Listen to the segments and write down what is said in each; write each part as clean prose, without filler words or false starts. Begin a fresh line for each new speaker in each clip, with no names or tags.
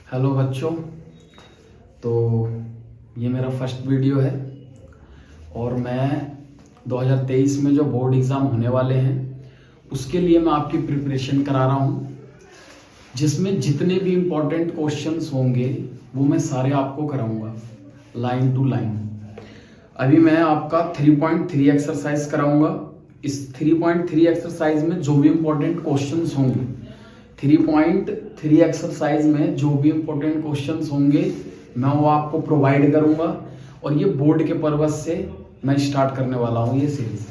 Hello बच्चों। तो ये मेरा फर्स्ट वीडियो है और मैं 2023 में जो बोर्ड एग्ज़ाम होने वाले हैं उसके लिए मैं आपकी प्रिपरेशन करा रहा हूँ, जिसमें जितने भी इम्पोर्टेंट क्वेश्चंस होंगे वो मैं सारे आपको कराऊंगा लाइन टू लाइन। अभी मैं आपका 3.3 एक्सरसाइज कराऊंगा। इस 3.3 एक्सरसाइज में जो भी इम्पोर्टेंट क्वेश्चंस होंगे 3.3 एक्सरसाइज में जो भी इम्पोर्टेंट क्वेश्चंस होंगे मैं वो आपको प्रोवाइड करूंगा। और ये बोर्ड के पर्पज से मैं स्टार्ट करने वाला हूँ ये सीरीज,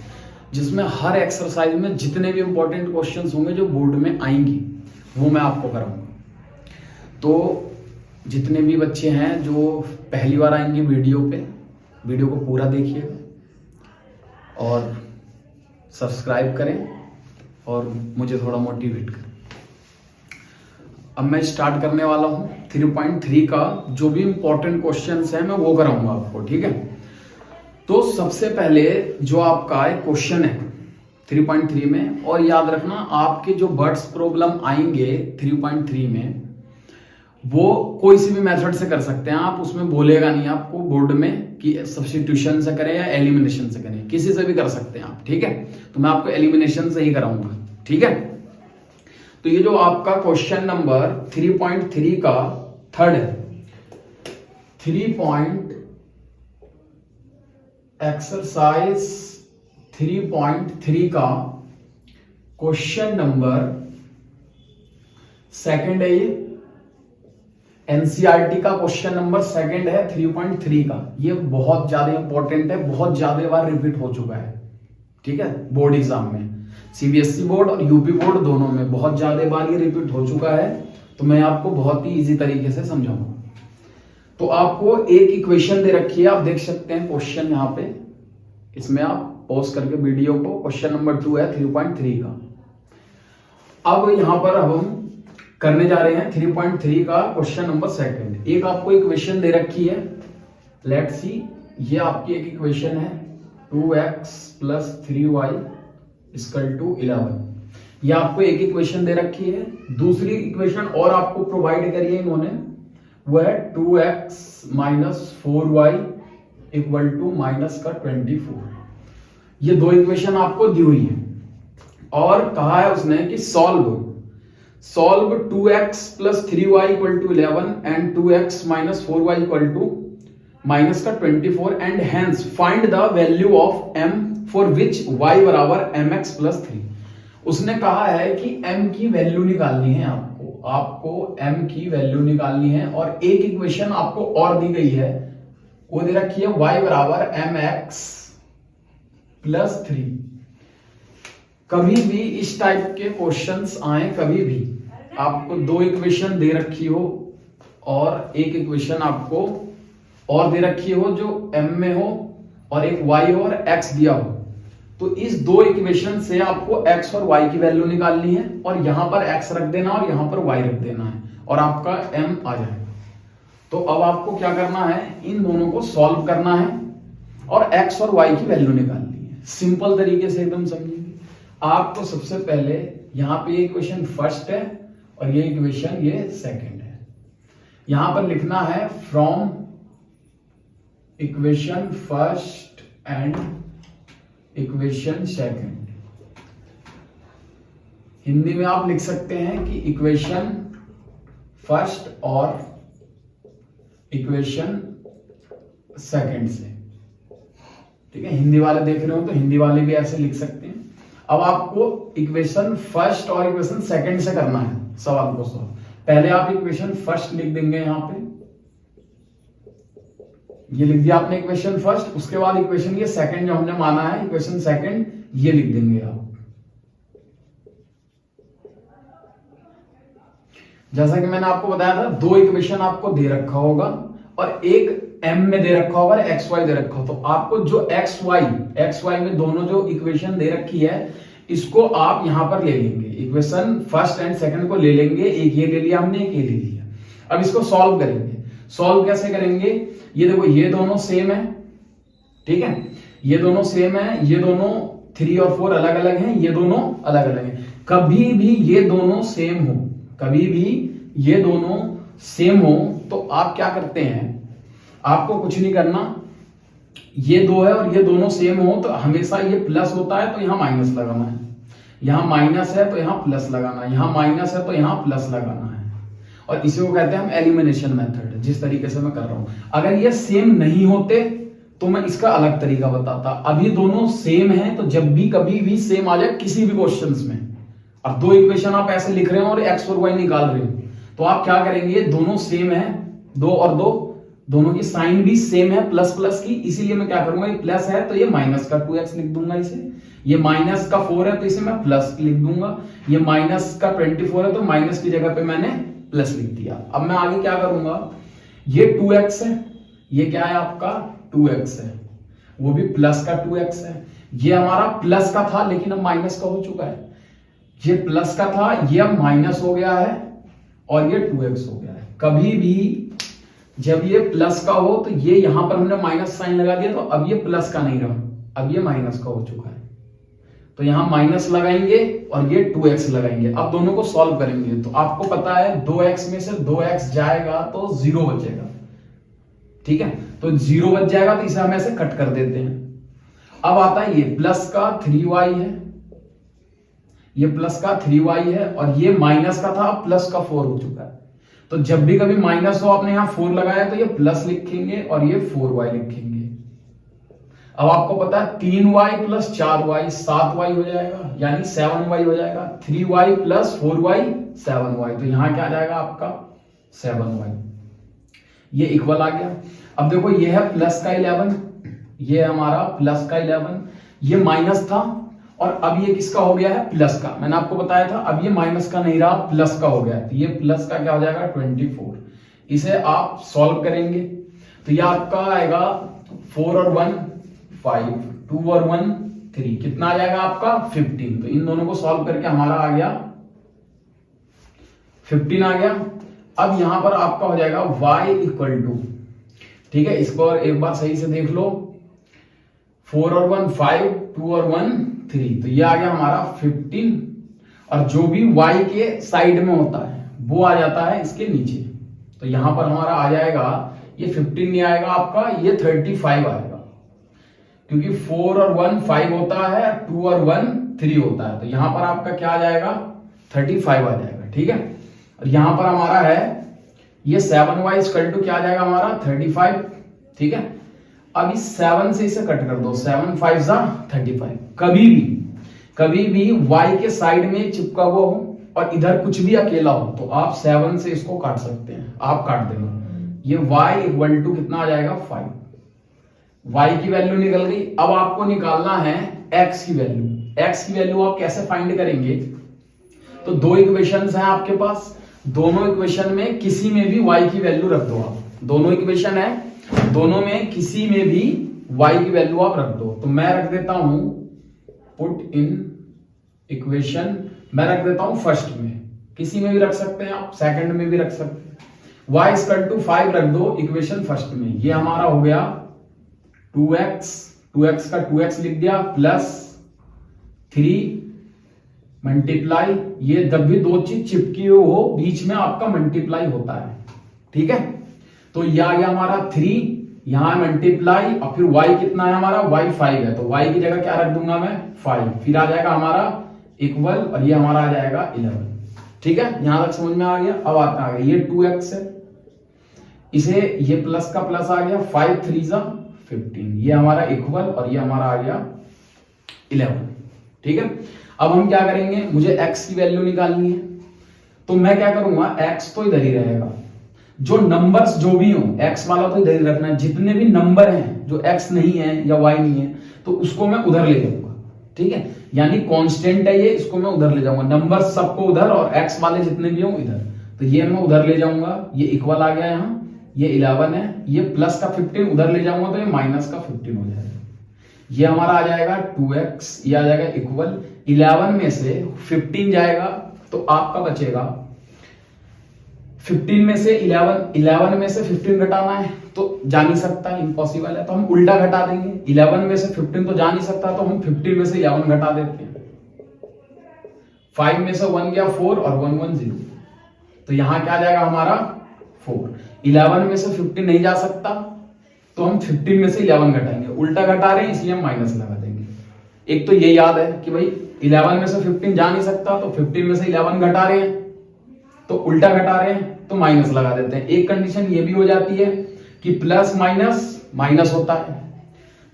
जिसमें हर एक्सरसाइज में जितने भी इम्पोर्टेंट क्वेश्चंस होंगे जो बोर्ड में आएंगी वो मैं आपको कराऊंगा। तो जितने भी बच्चे हैं जो पहली बार आएंगे वीडियो को पूरा देखिएगा और सब्सक्राइब करें और मुझे थोड़ा मोटिवेट करें। अब मैं स्टार्ट करने वाला हूँ 3.3 का जो भी इम्पोर्टेंट क्वेश्चंस हैं मैं वो कराऊंगा आपको, ठीक है। तो सबसे पहले जो आपका एक क्वेश्चन है 3.3 में, और याद रखना आपके जो बर्ड्स प्रॉब्लम आएंगे 3.3 में वो कोई सी भी मेथड से कर सकते हैं आप, उसमें बोलेगा नहीं आपको बोर्ड में कि सब्स्टिट्यूशन से करें या एलिमिनेशन से करें, किसी से भी कर सकते हैं आप, ठीक है। तो मैं आपको एलिमिनेशन से ही कराऊंगा, ठीक है। तो ये जो आपका क्वेश्चन नंबर 3.3 का थर्ड है, एक्सरसाइज 3.3 का क्वेश्चन नंबर सेकंड है। ये एनसीईआरटी का क्वेश्चन नंबर सेकंड है 3.3 का। ये बहुत ज्यादा इंपॉर्टेंट है, बहुत ज्यादा बार रिपीट हो चुका है, ठीक है। बोर्ड एग्जाम में सीबीएसई बोर्ड और यूपी बोर्ड दोनों में बहुत ज्यादा बार ये रिपीट हो चुका है। तो मैं आपको बहुत ही इजी तरीके से समझाऊंगा। तो आपको एक इक्वेशन दे रखी है, आप देख सकते हैं क्वेश्चन यहाँ पे, इसमें आप पॉज करके वीडियो को, क्वेश्चन नंबर 2 है 3.3 का। अब यहां पर अब हम करने जा रहे हैं 3.3 का क्वेश्चन नंबर सेकंड। एक आपको इक्वेशन दे रखी है, लेट्स सी। ये आपकी एक इक्वेशन है 2x + 3y = 11। ये आपको एक इक्वेशन दे रखी है। दूसरी इक्वेशन और आपको प्रोवाइड करी है इन्होंने, वो है 2x - 4y = -24। ये दो इक्वेशन आपको दी हुई है और कहा है उसने कि solve 2x + 3y = 11 and 2x - 4y = -24 and hence find the value of m for which y = mx + 3। उसने कहा है कि m की वैल्यू निकालनी है आपको m की वैल्यू निकालनी है। और एक इक्वेशन आपको और दी गई है, वो दे रखी है y = mx + 3। कभी भी इस टाइप के क्वेश्चंस आए, कभी भी आपको दो इक्वेशन दे रखी हो और एक इक्वेशन आपको और दे रखी हो जो m में हो और एक y हो और x दिया हो, तो इस दो इक्वेशन से आपको x और y की वैल्यू निकालनी है और यहां पर x रख देना और यहां पर y रख देना है और आपका m आ जाएगा। तो अब आपको क्या करना है, इन दोनों को सॉल्व करना है और x और y की वैल्यू निकालनी है। सिंपल तरीके से एकदम समझेंगे। आपको सबसे पहले यहां पे इक्वेशन फर्स्ट है और ये इक्वेशन ये सेकंड है। यहां पर लिखना है from equation first and equation second. Hindi में आप लिख सकते हैं कि इक्वेशन फर्स्ट और इक्वेशन सेकंड से, ठीक है। हिंदी वाले देख रहे हो तो हिंदी वाले भी ऐसे लिख सकते हैं। अब आपको इक्वेशन फर्स्ट और इक्वेशन सेकंड से करना है सवाल को सॉल्व। पहले आप इक्वेशन फर्स्ट लिख देंगे, यहां पे ये लिख दिया आपने इक्वेशन फर्स्ट। उसके बाद इक्वेशन ये सेकंड जो हमने माना है इक्वेशन सेकंड, ये लिख देंगे आप। जैसा कि मैंने आपको बताया था, दो इक्वेशन आपको दे रखा होगा और एक m में दे रखा होगा और xy दे रखा हो। तो आपको जो xy में दोनों जो इक्वेशन दे रखी है इसको आप यहां पर ले लेंगे, इक्वेशन फर्स्ट एंड सेकंड को ले लेंगे। एक ये ले लिया हमने, एक ये ले लिया। अब इसको सॉल्व करेंगे। सॉल्व कैसे करेंगे, ये देखो ये दोनों सेम है, ठीक है। ये दोनों सेम है, ये दोनों 3 और 4 अलग अलग हैं, ये दोनों अलग अलग हैं। कभी भी ये दोनों सेम हो, कभी भी ये दोनों सेम हो तो आप क्या करते हैं, आपको कुछ नहीं करना, ये दो है और ये दोनों सेम हो तो हमेशा ये प्लस होता है तो यहाँ माइनस लगाना है, यहाँ माइनस है तो यहाँ प्लस लगाना है, यहाँ माइनस है तो यहाँ प्लस लगाना है। और इसी को कहते हैं हम एलिमिनेशन मेथड, जिस तरीके से मैं कर रहा हूं। अगर ये सेम नहीं होते तो मैं इसका अलग तरीका बताता। अभी दोनों सेम हैं तो जब भी कभी भी सेम आ जाए किसी भी क्वेश्चंस में, अब दो इक्वेशन आप ऐसे लिख रहे हो और एक्स और वाई निकाल रहे हो, तो आप क्या करेंगे, दोनों सेम है, दो और दो दोनों की साइन भी सेम है प्लस प्लस की, इसीलिए मैं क्या करूंगा, ये प्लस है तो ये माइनस का 2x लिख दूंगा इसे, ये माइनस का 4 है तो इसे मैं प्लस लिख दूंगा, ये माइनस का 24 है तो माइनस की जगह पे मैंने प्लस लिख दिया। अब मैं आगे क्या करूंगा, ये 2x है, ये क्या है आपका 2x है, वो भी प्लस का 2x है, ये हमारा प्लस का था लेकिन अब माइनस का हो चुका है, ये प्लस का था ये अब माइनस हो गया है और ये 2x हो गया है। कभी भी जब ये प्लस का हो तो ये यहां पर हमने माइनस साइन लगा दिया तो अब ये प्लस का नहीं रहा, अब ये माइनस का हो चुका है, तो यहां माइनस लगाएंगे और ये 2x लगाएंगे। अब दोनों को सॉल्व करेंगे तो आपको पता है 2x में से 2x जाएगा तो 0 बचेगा, ठीक है, तो 0 बच जाएगा तो इसे हम ऐसे कट कर देते हैं। अब आता है ये प्लस का 3y है, ये प्लस का 3y है और ये माइनस का था अब प्लस का 4 हो चुका है, तो जब भी कभी माइनस हो आपने यहां 4 लगाया तो ये प्लस लिखेंगे और ये 4y लिखेंगे। अब आपको पता है 3y प्लस 4y 7y हो जाएगा, यानी 7y हो जाएगा, 3y प्लस 4y 7y, तो यहां क्या आ जाएगा आपका 7y, ये इक्वल आ गया। अब देखो ये है प्लस का 11, ये हमारा प्लस का 11, ये माइनस था और अब ये किसका हो गया है, प्लस का। मैंने आपको बताया था अब ये माइनस का नहीं रहा प्लस का हो गया, तो ये प्लस का क्या हो जाएगा 24। इसे आप सॉल्व करेंगे तो ये आपका आएगा 4 और 1 5, 2 और 1 3, कितना आ जाएगा आपका 15। तो इन दोनों को सॉल्व करके हमारा आ गया 15 आ गया। अब यहां पर आपका हो जाएगा y इक्वल टू, ठीक है, इसको और एक बार सही से देख लो, 4 और 1 5, 2 और 1 3, तो ये आ गया हमारा 15 और जो भी y के साइड में होता है वो आ जाता है इसके नीचे, तो यहां पर हमारा आ जाएगा ये 15 नहीं आएगा आपका, ये 35 आएगा, क्योंकि 4 और 1 5 होता है, 2 और 1 3 होता है, तो यहां पर आपका क्या आ जाएगा 35 आ जाएगा, ठीक है। और यहां पर हमारा है ये 7y इक्वल टू क्या आ जाएगा हमारा 35, ठीक है। अब इस 7 से इसे कट कर दो, 7 5 जा 35। कभी भी y के साइड में चिपका हुआ हो और इधर कुछ भी अकेला हो तो आप 7 से इसको काट सकते हैं, आप काट देना, ये y इक्वल टू कितना आ जाएगा 5, y की वैल्यू निकल गई। अब आपको निकालना है x की वैल्यू। x की वैल्यू आप कैसे फाइंड करेंगे, तो दो इक्वेशंस हैं आपके पास, दोनों इक्वेशन में किसी में भी y की वैल्यू रख दो आप, दोनों इक्वेशन है, दोनों में किसी में भी y की वैल्यू आप रख दो। तो मैं रख देता हूं पुट इन इक्वेशन, मैं रख देता हूं फर्स्ट में, किसी में भी रख सकते हैं आप, सेकंड में भी रख सकते हैं। y इक्वल टू 5 रख दो इक्वेशन फर्स्ट में, ये हमारा हो गया 2x का 2x लिख दिया प्लस 3 मल्टीप्लाई, ये जब भी दो चीज चिपकी हो बीच में आपका मल्टीप्लाई होता है, ठीक है। तो ये आ गया हमारा 3, यहां मल्टीप्लाई और फिर y कितना है हमारा y 5 है, तो y की जगह क्या रख दूंगा मैं 5, फिर आ जाएगा हमारा इक्वल और ये हमारा आ जाएगा 11, ठीक है। यहां तक समझ में आ गया। अब आता आ गया ये 2x है, इसे ये प्लस का प्लस आ गया, 5 3 जा 15, ये हमारा इक्वल और ये हमारा आ गया 11, ठीक है। अब हम क्या करेंगे, मुझे x की वैल्यू निकालनी है, तो मैं क्या करूंगा x तो इधर ही रहेगा, जो नंबर्स जो भी हो x वाला तो इधर ही रखना है, जितने भी नंबर हैं जो x नहीं है या y नहीं है तो उसको मैं उधर ले जाऊंगा, ठीक है, यानी कांस्टेंट है ये, इसको मैं उधर ले जाऊंगा, नंबर सबको उधर और x वाले जितने भी हो इधर, तो ये मैं उधर ले जाऊंगा, ये इक्वल आ गया यहाँ, ये 11 है, ये प्लस का 15 उधर ले जाऊंगा तो ये माइनस का 15 हो जाएगा, ये हमारा आ जाएगा 2x, ये आ जाएगा इक्वल 11 में से 15 जाएगा तो आपका बचेगा 15 में से 11 में से 15 घटाना है तो जा नहीं सकता, इम्पॉसिबल है, तो हम उल्टा घटा देंगे, 11 में से 15 तो जा नहीं सकता तो हम 15 में से 11 घटा देते हैं, 5 में से 1 गया 4 और 1 1 0, तो यहां क्या आ जाएगा हमारा 4। 11 में से 15 नहीं जा सकता तो हम 15 में से 11 घटाएंगे, उल्टा घटा रहे हैं इसलिए हम माइनस लगा देंगे। एक तो ये याद है कि भाई 11 में से 15 जा नहीं सकता तो 15 में से 11 घटा रहे हैं तो उल्टा घटा रहे हैं तो माइनस लगा देते हैं। एक कंडीशन ये भी हो जाती है कि प्लस माइनस माइनस होता है,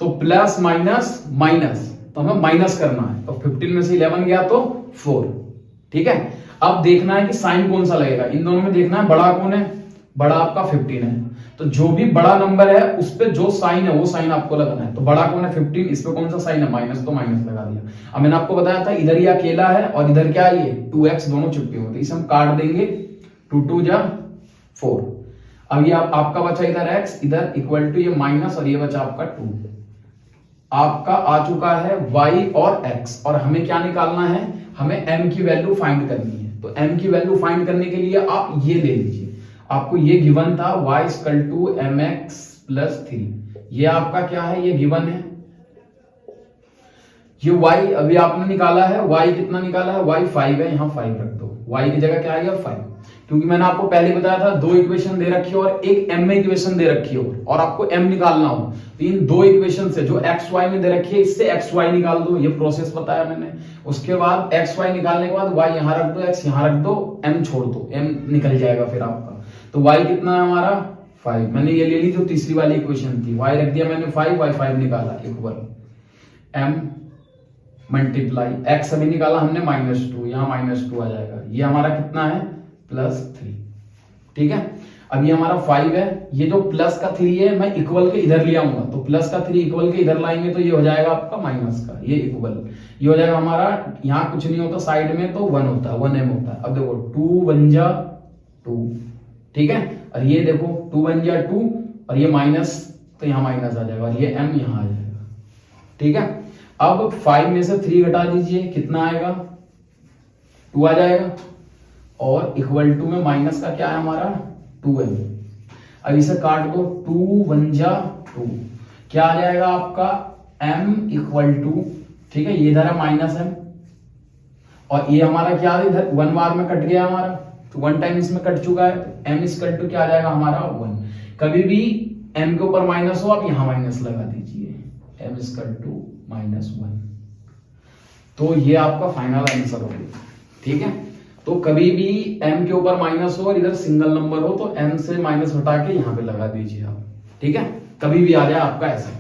तो प्लस माइनस माइनस तो हमें माइनस करना है, तो 15 में से 11 गया तो 4। ठीक है, अब देखना है कि साइन कौन सा लगेगा, इन दोनों में देखना है बड़ा कौन है, बड़ा आपका 15 है, तो जो भी बड़ा नंबर है उस पे जो साइन है वो साइन आपको लगाना है। तो बड़ा कौन है 15, इस पे कौन सा साइन है माइनस, तो माइनस लगा दिया। अब मैंने आपको बताया था इधर ये अकेला है और इधर क्या है ये 2x, दोनों चुपके होते हैं, इसे हम काट देंगे, 2 2 जा 4। अब ये आपका बचा इधर x, इधर इक्वल टू ये माइनस और ये बचा आपका 2। आपका आ चुका है y और x, और हमें क्या निकालना है, हमें m की वैल्यू फाइंड करनी है। तो m की वैल्यू फाइंड करने के लिए आप ये ले लीजिए, आपको ये गिवन था y equal to mx plus 3, ये आपका क्या है, ये गिवन है। ये y अभी आपने निकाला है, y कितना निकाला है, y 5 है, यहाँ 5 रख दो, y की जगह क्या आ गया 5, क्योंकि मैंने आपको पहले बताया था 2 इक्वेशन दे रखी है और एक m में इक्वेशन दे रखी है और आपको m निकालना हो तो इन 2 इक्वेशन से जो x y में दे रखी है इससे x y निकाल दो, ये प्रोसेस बताया मैंने। उसके बाद x y निकालने के बाद y यहाँ रख दो, x यहाँ रख दो, m छोड़ दो, m निकल जाएगा फिर आपका। तो y कितना है हमारा 5, मैंने ये ले ली जो तीसरी वाली इक्वेशन थी, y रख दिया मैंने 5, y 5 निकाला इक्वल m मल्टीप्लाई x अभी निकाला हमने -2, यहाँ -2 आ जाएगा, ये हमारा कितना है +3। ठीक है, अब ये हमारा 5 है, ये जो प्लस का 3 है मैं इक्वल के इधर ले आऊंगा, तो प्लस का 3 इक्वल के इधर लाएंगे तो ये हो जाएगा आपका माइनस का, ये इक्वल, ये हो जाएगा हमारा, यहाँ कुछ नहीं होता साइड में तो 1 होता है, 1m होता है। अब देखो 2 1 जा 2, ठीक है, और ये देखो 2 1 जा 2 और ये माइनस तो यहाँ माइनस आ जाएगा और ये m यहाँ आ जाएगा। ठीक है, अब 5 में से 3 घटा दीजिए, कितना आएगा 2 आ जाएगा, और इक्वल टू में माइनस का क्या है हमारा 2m। अब इसे काट दो, 2 1 जा 2, क्या आ जाएगा आपका m इक्वल टू, ठीक है, ये इधर है -m और ये हमारा क्या है इधर 1 बार में कट गया हमारा, तो 1 टाइम इसमें कट चुका है, तो m इक्वल टू क्या आ जाएगा हमारा 1। कभी भी m के ऊपर माइनस हो आप यहाँ माइनस लगा दीजिए, m इक्वल टू -1। तो ये आपका फाइनल आंसर होगा। ठीक है, तो कभी भी m के ऊपर माइनस हो और इधर सिंगल नंबर हो तो m से माइनस हटा के यहाँ पे लगा दीजिए आप। ठीक है, कभी भी आ जाए आपका ऐसा।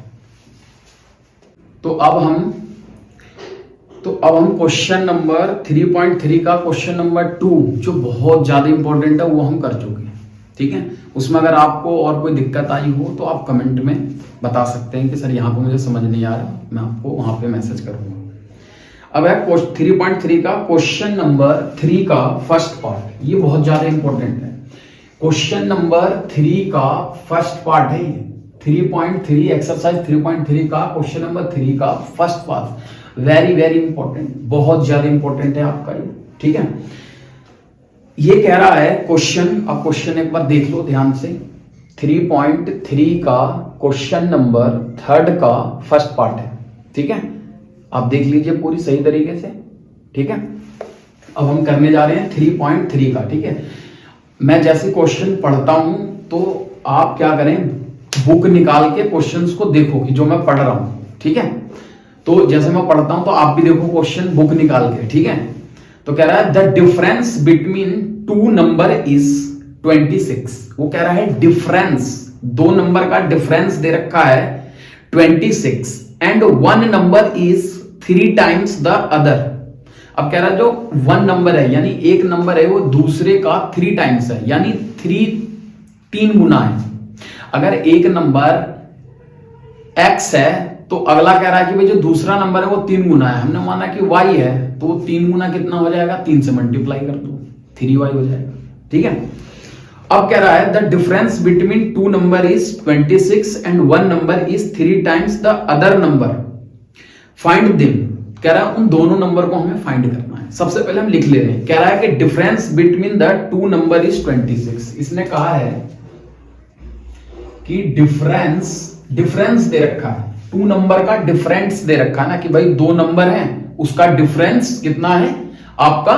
तो अब हम क्वेश्चन नंबर 3.3 का क्वेश्चन नंबर 2 जो बहुत ज्यादा इंपॉर्टेंट है वो हम कर चुके हैं। ठीक है, उसमें अगर आपको और कोई दिक्कत आई हो तो आप कमेंट में बता सकते हैं कि सर यहाँ पे मुझे समझ नहीं आ रहा, मैं आपको वहां पे मैसेज करूंगा। अब है 3.3 का क्वेश्चन नंबर 3 का फर्स्ट पार्ट, ये बहुत ज्यादा इंपॉर्टेंट है। क्वेश्चन नंबर 3 का फर्स्ट पार्ट है ये, 3.3 एक्सरसाइज 3.3 का क्वेश्चन नंबर 3 का first part, very very important, बहुत ज्यादा इंपॉर्टेंट है आपका ये। ठीक है, ये कह रहा है क्वेश्चन, अब क्वेश्चन एक बार देख लो ध्यान से, 3.3 का क्वेश्चन नंबर 3 का फर्स्ट पार्ट है। ठीक है, आप देख लीजिए पूरी सही तरीके से। ठीक है, अब हम करने जा रहे हैं 3.3 का। ठीक है, मैं जैसे क्वेश्चन पढ़ता हूं तो आप क्या करें, बुक निकाल के क्वेश्चंस को देखो कि जो मैं पढ़ रहा हूं। ठीक है, तो जैसे मैं पढ़ता हूं तो आप भी देखो क्वेश्चन बुक निकाल के। ठीक है, तो कह रहा है the difference between 2 number is 26। वो कह रहा है डिफरेंस, 2 नंबर का डिफरेंस दे रखा है 26 and 1 number is 3 times the other. अब कह रहा है जो 1 नंबर है यानी एक नंबर है वो दूसरे का 3 टाइम्स है, यानी 3 गुना है। अगर एक नंबर x है तो अगला कह रहा है कि भाई जो दूसरा नंबर है वो 3 गुना है, हमने माना कि y है तो 3 गुना कितना हो जाएगा, 3 से मल्टीप्लाई कर दो 3y हो जाएगा। ठीक है, अब कह रहा है the difference between 2 number is 26 and 1 number is 3 times the other number, find them. कह रहा है उन दोनों नंबर को हमें फाइंड करना है। सबसे पहले हम लिख ले रहे हैं, कह रहा है कि difference between the 2 number is 26। इसने कहा है कि डिफरेंस दे रखा है, 2 नंबर का डिफरेंस दे रखा है ना, कि भाई 2 नंबर हैं उसका डिफरेंस कितना है आपका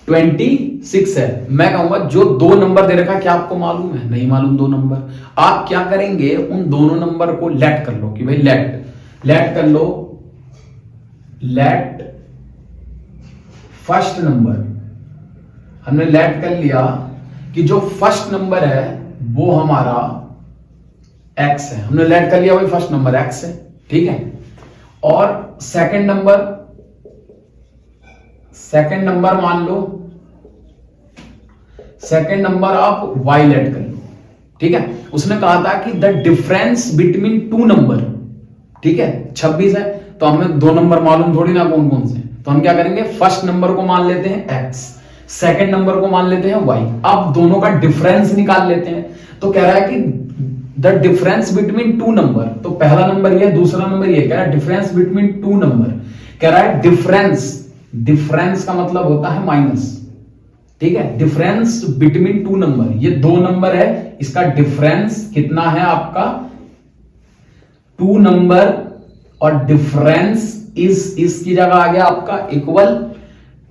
26 है। मैं कहूंगा जो दो नंबर दे रखा, क्या आपको मालूम है? नहीं मालूम दो नंबर। आप क्या करेंगे, उन दोनों नंबर को लेट कर लो कि भाई लेट कर लो, लेट फर्स्ट नंबर। हमने लेट कर लिया कि जो फर्स्ट नंबर है वो हमारा x है। हमने लेट कर लिया भाई फर्स्ट नंबर x है, ठीक है। और सेकंड नंबर मान लो, सेकंड नंबर आप y लेट कर लो, ठीक है। उसने कहा था कि the difference between two number, ठीक है, 26 है तो हमें दो नंबर मालूम थोड़ी ना कौन कौन से, तो हम क्या करेंगे, फर्स्ट नंबर को मान लेते हैं x, सेकंड नंबर को मान लेते हैं y। अब दोनों का डिफरेंस निकाल लेते हैं। तो कह रहा है कि the difference between two number, तो पहला नंबर ये, दूसरा नंबर ये, कह रहा है डिफरेंस बिटवीन टू नंबर, कह रहा है डिफरेंस का मतलब होता है माइनस, ठीक है। डिफरेंस बिटवीन टू नंबर, ये दो नंबर है, इसका डिफरेंस कितना है आपका, टू नंबर, और डिफरेंस इसकी जगह आ गया आपका इक्वल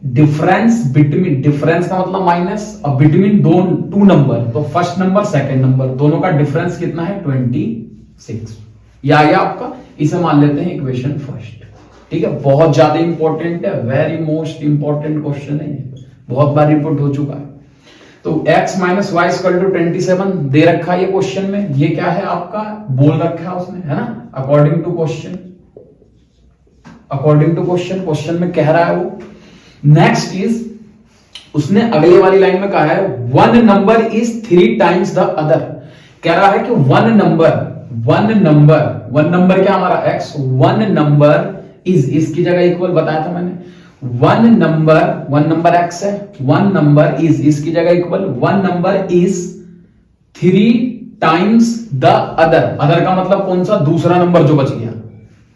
डिफरेंस बिटवीन, डिफरेंस का मतलब माइनस, और बिटवीन टू नंबर, तो फर्स्ट नंबर सेकंड नंबर, दोनों का डिफरेंस कितना है, 26। ये आ गया आपका, इसे मान लेते हैं इक्वेशन फर्स्ट, ठीक है। बहुत ज्यादा इंपॉर्टेंट है, वेरी मोस्ट इंपॉर्टेंट क्वेश्चन है, बहुत बार रिपोर्ट हो चुका है। तो x minus Y equal to 27 दे रखा है ये क्वेश्चन में। ये क्या है आपका, बोल रखा है उसने, है ना, अकॉर्डिंग टू क्वेश्चन में कह रहा है वो। नेक्स्ट इज, उसने अगले वाली लाइन में कहा है one number is 3 times the other. कह रहा है कि वन नंबर क्या हमारा x, वन नंबर इज, इसकी जगह इक्वल बताया था मैंने, वन नंबर x है, वन नंबर इज, इसकी जगह equal, one number is 3 times the other का मतलब कौन सा, दूसरा नंबर जो बच गया,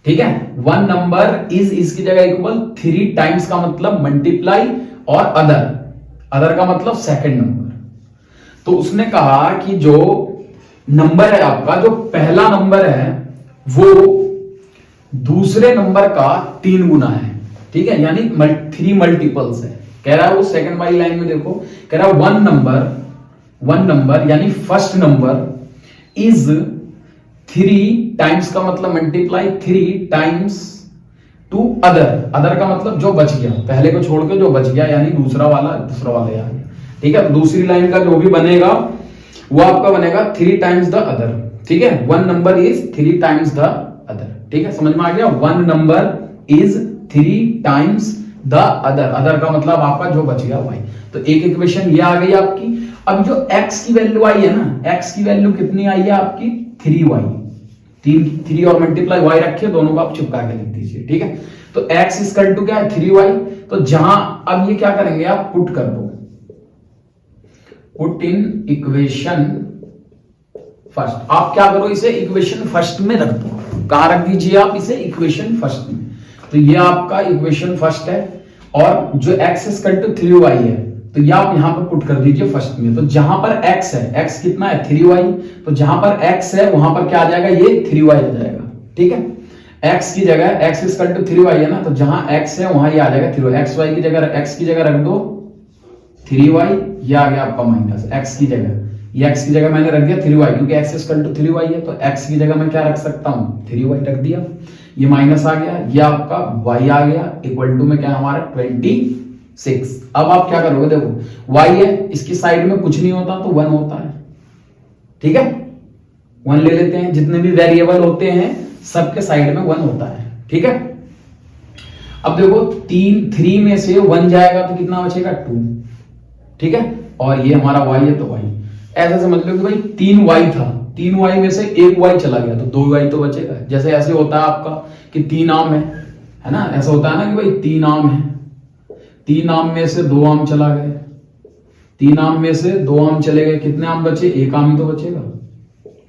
ठीक है। वन नंबर इज, इसकी जगह इक्वल, 3 टाइम्स का मतलब मल्टीप्लाई, और अदर का मतलब सेकंड नंबर। तो उसने कहा कि जो नंबर है आपका, जो पहला नंबर है वो दूसरे नंबर का 3 गुना है, ठीक है, यानी 3 मल्टीपल्स है। कह रहा है वो सेकंड वाली लाइन में देखो, कह रहा है वन नंबर यानी फर्स्ट नंबर इज 3 टाइम्स का मतलब मल्टीप्लाई, 3 टाइम्स टू अदर का मतलब जो बच गया, पहले को छोड़ के जो बच गया, यानी दूसरा वाला यार, ठीक है। दूसरी लाइन का जो भी बनेगा वो आपका बनेगा 3 टाइम्स द अदर, ठीक है। One number is 3 times the other, ठीक है, समझ में आ गया। One number is 3 times the other का मतलब आपका जो बच गया y। तो एक इक्वेशन ये आ गई आपकी। अब जो x की वैल्यू आई है ना, x की वैल्यू कितनी आई है आपकी, 3y, 3 और मल्टीप्लाई y रखे, दोनों को आप चिपका के लिख दीजिए, ठीक है। तो x इक्वल टू क्या है, 3y। तो जहां अब ये क्या करेंगे, आप पुट कर दो, पुट इन इक्वेशन फर्स्ट। आप क्या करो, इसे इक्वेशन फर्स्ट में रख दो। कहां रख दीजिए आप इसे, इक्वेशन फर्स्ट में। तो ये आपका इक्वेशन फर्स्ट है, और जो x इक्वल टू 3y है, तो ये आप यहां पर पुट कर दीजिए फर्स्ट में। तो जहां पर x है, x कितना है, 3y, तो जहां पर x है वहां पर क्या आ जाएगा, ये 3y आ जाएगा, ठीक है। x की जगह, x इक्वल टू 3y है ना, तो जहां x है वहां ये आ जाएगा 3y। x की जगह रख दो 3y, ये आ गया आपका माइनस x की जगह, ये x की जगह मैंने रख दिया 3y, क्योंकि x इक्वल टू 3y है, तो x की जगह मैं क्या रख सकता हूं, 3y रख दिया। ये माइनस आ गया, ये आपका y आ गया, इक्वल टू में क्या हमारा 26। अब आप क्या करोगे, देखो y है, इसकी साइड में कुछ नहीं होता तो 1 होता है, ठीक है। 1 ले लेते हैं, जितने भी वेरिएबल होते हैं सबके साइड में 1 होता है, ठीक है। अब देखो 3 में से 1 जाएगा तो कितना बचेगा, 2, ठीक है। और ये हमारा y है, तो y ऐसा समझ लो कि भाई 3y था, 3y में से 1y चला गया तो 2y तो बचेगा। जैसे ऐसे होता है आपका कि 3 आम है ना, ऐसा होता है ना कि भाई 3 आम है, 3 आम में से 2 आम चला गए, 3 आम में से 2 आम चले गए, कितने आम बचे, 1 आम ही तो बचेगा,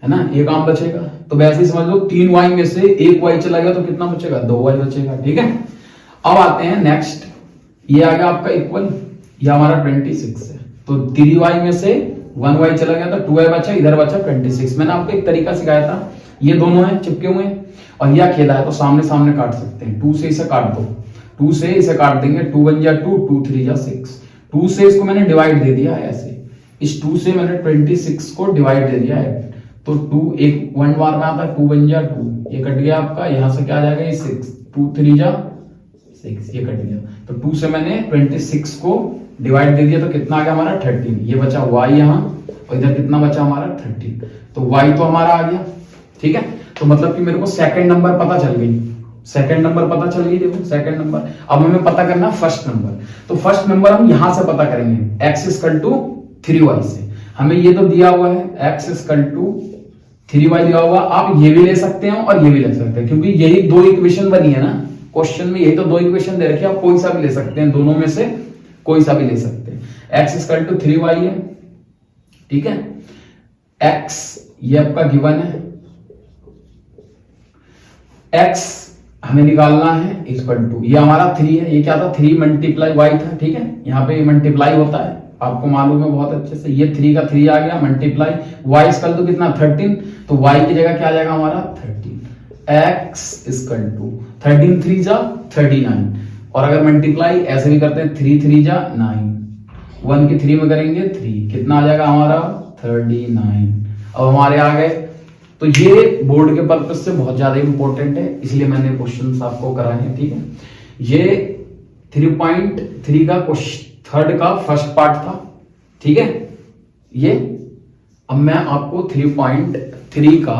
है ना, 1 आम बचेगा। तो वैसे ही समझ लो 3y में से 1y चला गया तो कितना बचेगा, 2y बचेगा, ठीक है। अब आते हैं नेक्स्ट, ये आ गया आपका इक्वल, ये हमारा 26 है, तो 3y में से 1y चला गया तो 2y बचा, इधर बचा 26। मैंने आपको एक तरीका सिखाया था, ये दोनों हैं चिपके हुए हैं और यह अकेला है, तो सामने सामने काट सकते हैं। 2 से इसे काट दो, 2 से इसे काट देंगे, 2 1 जा 2, 2 3 जा 6, 2 से इसको मैंने डिवाइड दे दिया है ऐसे, इस 2 से मैंने 26 को डिवाइड दे दिया है, तो 2 एक 1 बार में आता है, 2 बन जा 2, ये कट गया आपका, यहां से क्या आ जाएगा ये 6, 2 3 जा 6, ये कट गया। तो 2 से मैंने 26 को डिवाइड दे दिया, तो कितना आ गया हमारा 13, ये बचा y यहाँ, और इधर कितना बचा हमारा 13, तो y तो हमारा आ गया। ठीक है, तो मतलब कि मेरे को सेकंड नंबर पता चल गई, सेकंड नंबर पता चल गई, देखो सेकंड नंबर। अब हमें पता करना फर्स्ट नंबर, तो फर्स्ट नंबर हम यहां से पता करेंगे, x इक्वल टू 3y से। हमें ये तो दिया हुआ है x इक्वल टू 3y दिया होगा, आप ये भी ले सकते हैं और ये भी ले सकते हैं, क्योंकि यही दो इक्वेशन बनी है ना क्वेश्चन में, यही तो दो इक्वेशन दे रखे, आप कोई सा भी ले सकते हैं, दोनों में से कोई सा भी ले सकते हैं। x इक्वल टू 3y है, ठीक है, x ये आपका गिवन है, x हमें निकालना है इक्वल टू, ये हमारा 3 है, ये क्या था 3 मल्टीप्लाई y था, ठीक है, यहाँ पे मल्टीप्लाई होता है, आपको मालूम है बहुत अच्छे से, ये 3 का 3 आ गया मल्टीप्लाई, y इक्वल टू कितना 13, तो y की जगह क्या आ जाएगा हमारा 13, x इक्वल टू 13 3 जा 39, और अगर मल्टीप्लाई ऐसे भी करते हैं 3 3 जा 9, 1 की 3 में करेंगे 3, कितना आ जाएगा हमारा 39। अब हमारे आ गए, तो ये बोर्ड के पर्पज से बहुत ज्यादा इंपॉर्टेंट है, इसलिए मैंने क्वेश्चन आपको कराए हैं। ठीक है, ये 3.3 का थर्ड का फर्स्ट पार्ट था, ठीक है, ये अब मैं आपको 3.3 का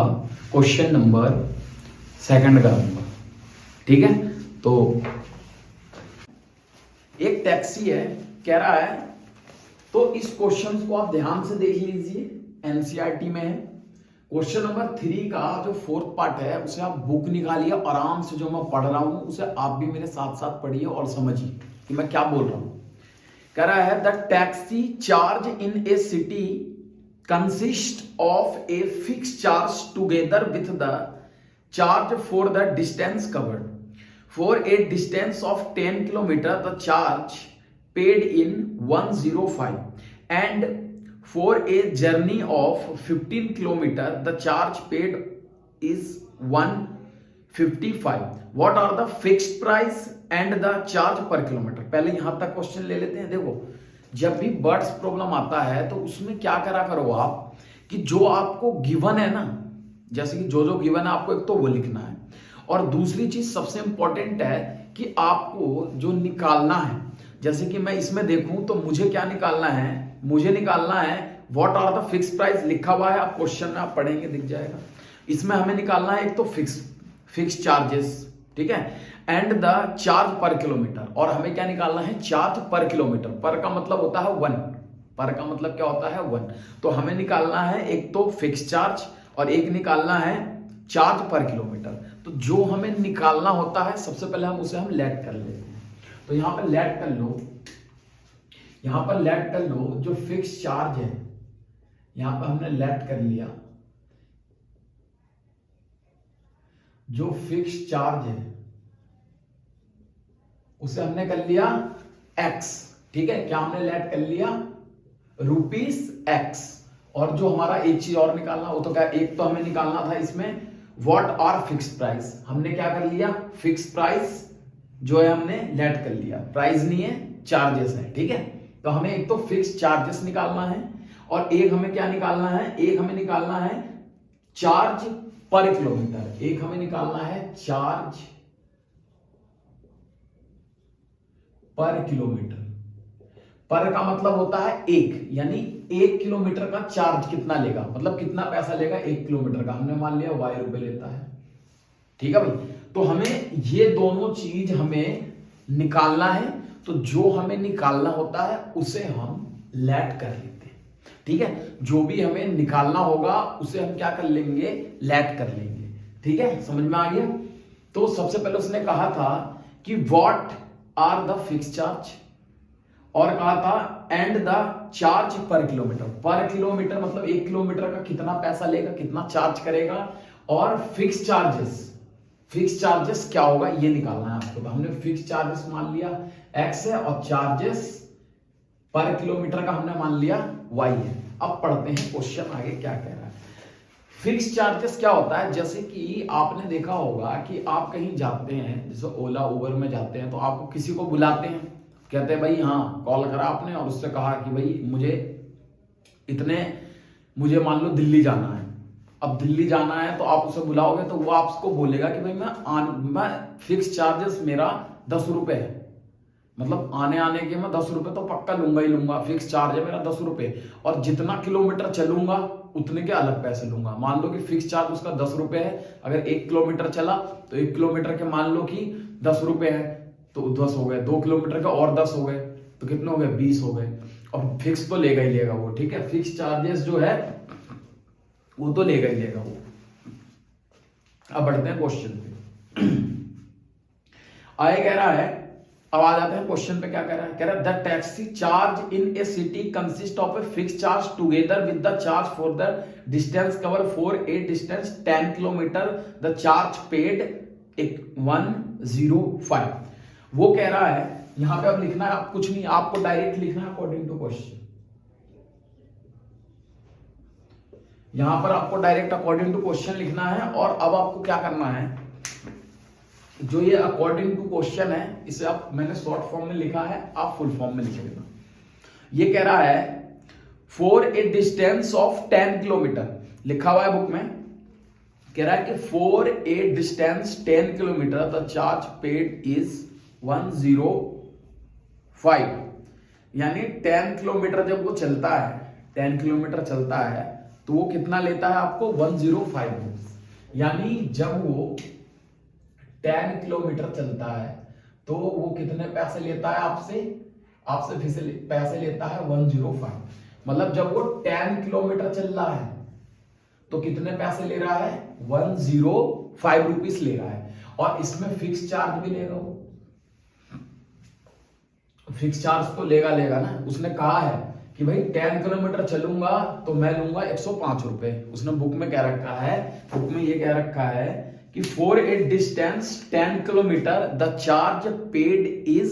क्वेश्चन नंबर सेकंड कराऊंगा। ठीक है, तो एक टैक्सी है, कह रहा है, तो इस क्वेश्चन को आप ध्यान से देख लीजिए, एनसीईआरटी में है। क्वेश्चन नंबर 3 का जो फोर्थ पार्ट है उसे आप बुक निकालिए, आराम से जो मैं पढ़ रहा हूं उसे आप भी मेरे साथ साथ पढ़िए और समझिए कि मैं क्या बोल रहा हूं। कह रहा है the taxi charge in A city consist of a fix charge together with the charge for the distance covered. For a distance of 10 kilometre the charge paid in 105 and for a journey of 15 kilometer the charge paid is 155. What are the fixed price and the charge per kilometer? पहले यहां तक question ले लेते हैं। देखो, जब भी birds problem आता है तो उसमें क्या करा करो आप कि जो आपको गिवन है ना, जैसे कि जो गिवन है आपको एक तो वो लिखना है, और दूसरी चीज सबसे इंपॉर्टेंट है कि आपको जो निकालना है, जैसे कि मैं इसमें देखूं तो मुझे क्या निकालना है, मुझे निकालना है what are the fix price, लिखा हुआ है, आप क्वेश्चन में आप पढ़ेंगे दिख जाएगा। इसमें हमें निकालना है एक तो फिक्स चार्जेस, ठीक है, and the charge per kilometre, और हमें क्या निकालना है चार्ज पर किलोमीटर। पर का मतलब होता है 1, पर का मतलब क्या होता है 1, तो हमें निकालना है एक तो फिक्स चार्ज और एक निकालना है चार्ज पर किलोमीटर। तो जो हमें निकालना होता है सबसे पहले हम उसे लेट कर लेते हैं। तो यहां पर लेट कर लो, यहां पर लेट कर लो, जो फिक्स चार्ज है यहां पर हमने लेट कर लिया, जो फिक्स चार्ज है उसे हमने कर लिया x, ठीक है, क्या हमने लेट कर लिया ₹x। और जो हमारा एक चीज और निकालना, वो तो क्या, एक तो हमें निकालना था इसमें व्हाट आर फिक्स प्राइस, हमने क्या कर लिया फिक्स प्राइस जो है हमने लेट कर लिया, प्राइस नहीं है चार्जेस है, ठीक है। तो हमें एक तो फिक्स चार्जेस निकालना है और एक हमें क्या निकालना है, एक हमें निकालना है चार्ज पर किलोमीटर, एक हमें निकालना है चार्ज पर किलोमीटर। पर का मतलब होता है एक, यानी 1 किलोमीटर का चार्ज कितना लेगा, मतलब कितना पैसा लेगा 1 किलोमीटर का, हमने मान लिया y रुपए लेता है, ठीक है भाई। तो हमें ये दोनों चीज हमें निकालना है, तो जो हमें निकालना होता है उसे हम लेट कर लेते हैं, ठीक है। जो भी हमें निकालना होगा उसे हम क्या कर लेंगे, लेट कर लेंगे, ठीक है, समझ में आ गया। तो सबसे पहले उसने कहा था कि what are the fix charge, और कहा था and the charge per kilometre. पर किलोमीटर मतलब 1 किलोमीटर का कितना पैसा लेगा, कितना चार्ज करेगा, और फिक्स चार्जेस, फिक्स चार्जेस क्या होगा ये निकालना है आपको। तो हमने फिक्स चार्जेस मान लिया x है और चार्जेस पर किलोमीटर का हमने मान लिया y है। अब पढ़ते हैं क्वेश्चन आगे क्या कह रहा है। फिक्स चार्जेस क्या होता है, जैसे कि आपने देखा होगा कि आप कहीं जाते हैं, जैसे ओला उबर में जाते हैं, तो आपको किसी को बुलाते हैं, कहते हैं भाई हाँ कॉल करा आपने और उससे कहा कि भाई मुझे मान लो दिल्ली जाना है। अब दिल्ली जाना है तो आप उसे बुलाओगे तो वो आपको बोलेगा कि भाई मैं फिक्स चार्जेस मेरा 10 रुपए है, मतलब आने के मैं 10 रुपए तो पक्का लूंगा ही लूंगा, फिक्स चार्ज है मेरा 10 रुपए, और जितना किलोमीटर चलूंगा उतने के अलग पैसे लूंगा। मान लो कि फिक्स चार्ज उसका 10 रुपए है, अगर 1 किलोमीटर चला तो 1 किलोमीटर के मान लो कि 10 रुपए है तो 10 हो गए, 2 किलोमीटर का और 10 हो गए तो कितने हो गए, 20 हो गए। और फिक्स तो लेगा ही लेगा वो, ठीक है, फिक्स चार्जेस जो है वो तो लेगा ही लेगा वो। अब बढ़ते हैं क्वेश्चन पे। आगे कह रहा है, अब आ जाते हैं क्वेश्चन पे, क्या कह रहा है, कह रहा है the taxi charge in A city consist of a fix charge together with the charge for the distance cover for a distance 10 kilometre, the charge paid 105। वो कह रहा है यहां पे अब लिखना है, आप कुछ नहीं, आपको डायरेक्ट लिखना है अकॉर्डिंग टू क्वेश्चन। यहां पर आपको डायरेक्ट अकॉर्डिंग टू क्वेश्चन लिखना है। और अब आपको क्या करना है, जो ये अकॉर्डिंग टू क्वेश्चन है इसे आप, मैंने शॉर्ट फॉर्म में लिखा है, आप फुल फॉर्म में लिख लेना। ये कह रहा है for a distance of 10 kilometre, लिखा हुआ है बुक में, कह रहा है कि for a distance 10 kilometre the charge paid is 105। यानी 10 किलोमीटर जब वो चलता है, 10 किलोमीटर चलता है तो वो कितना लेता है आपको, 105। यानी जब वो 10 किलोमीटर चलता है तो वो कितने पैसे लेता है आपसे पैसे लेता है 105। मतलब जब वो 10 किलोमीटर चल रहा है तो कितने पैसे ले रहा है, 105 रुपीस ले रहा है। और इसमें फिक्स चार्ज भी लेगा वो, फिक्स चार्ज तो लेगा ना। उसने कहा है कि भाई 10 किलोमीटर चलूंगा तो मैं लूंगा 105 रुपए। उसने बुक में कह रखा है, बुक में ये कह रखा है कि for a distance 10 kilometre the charge paid is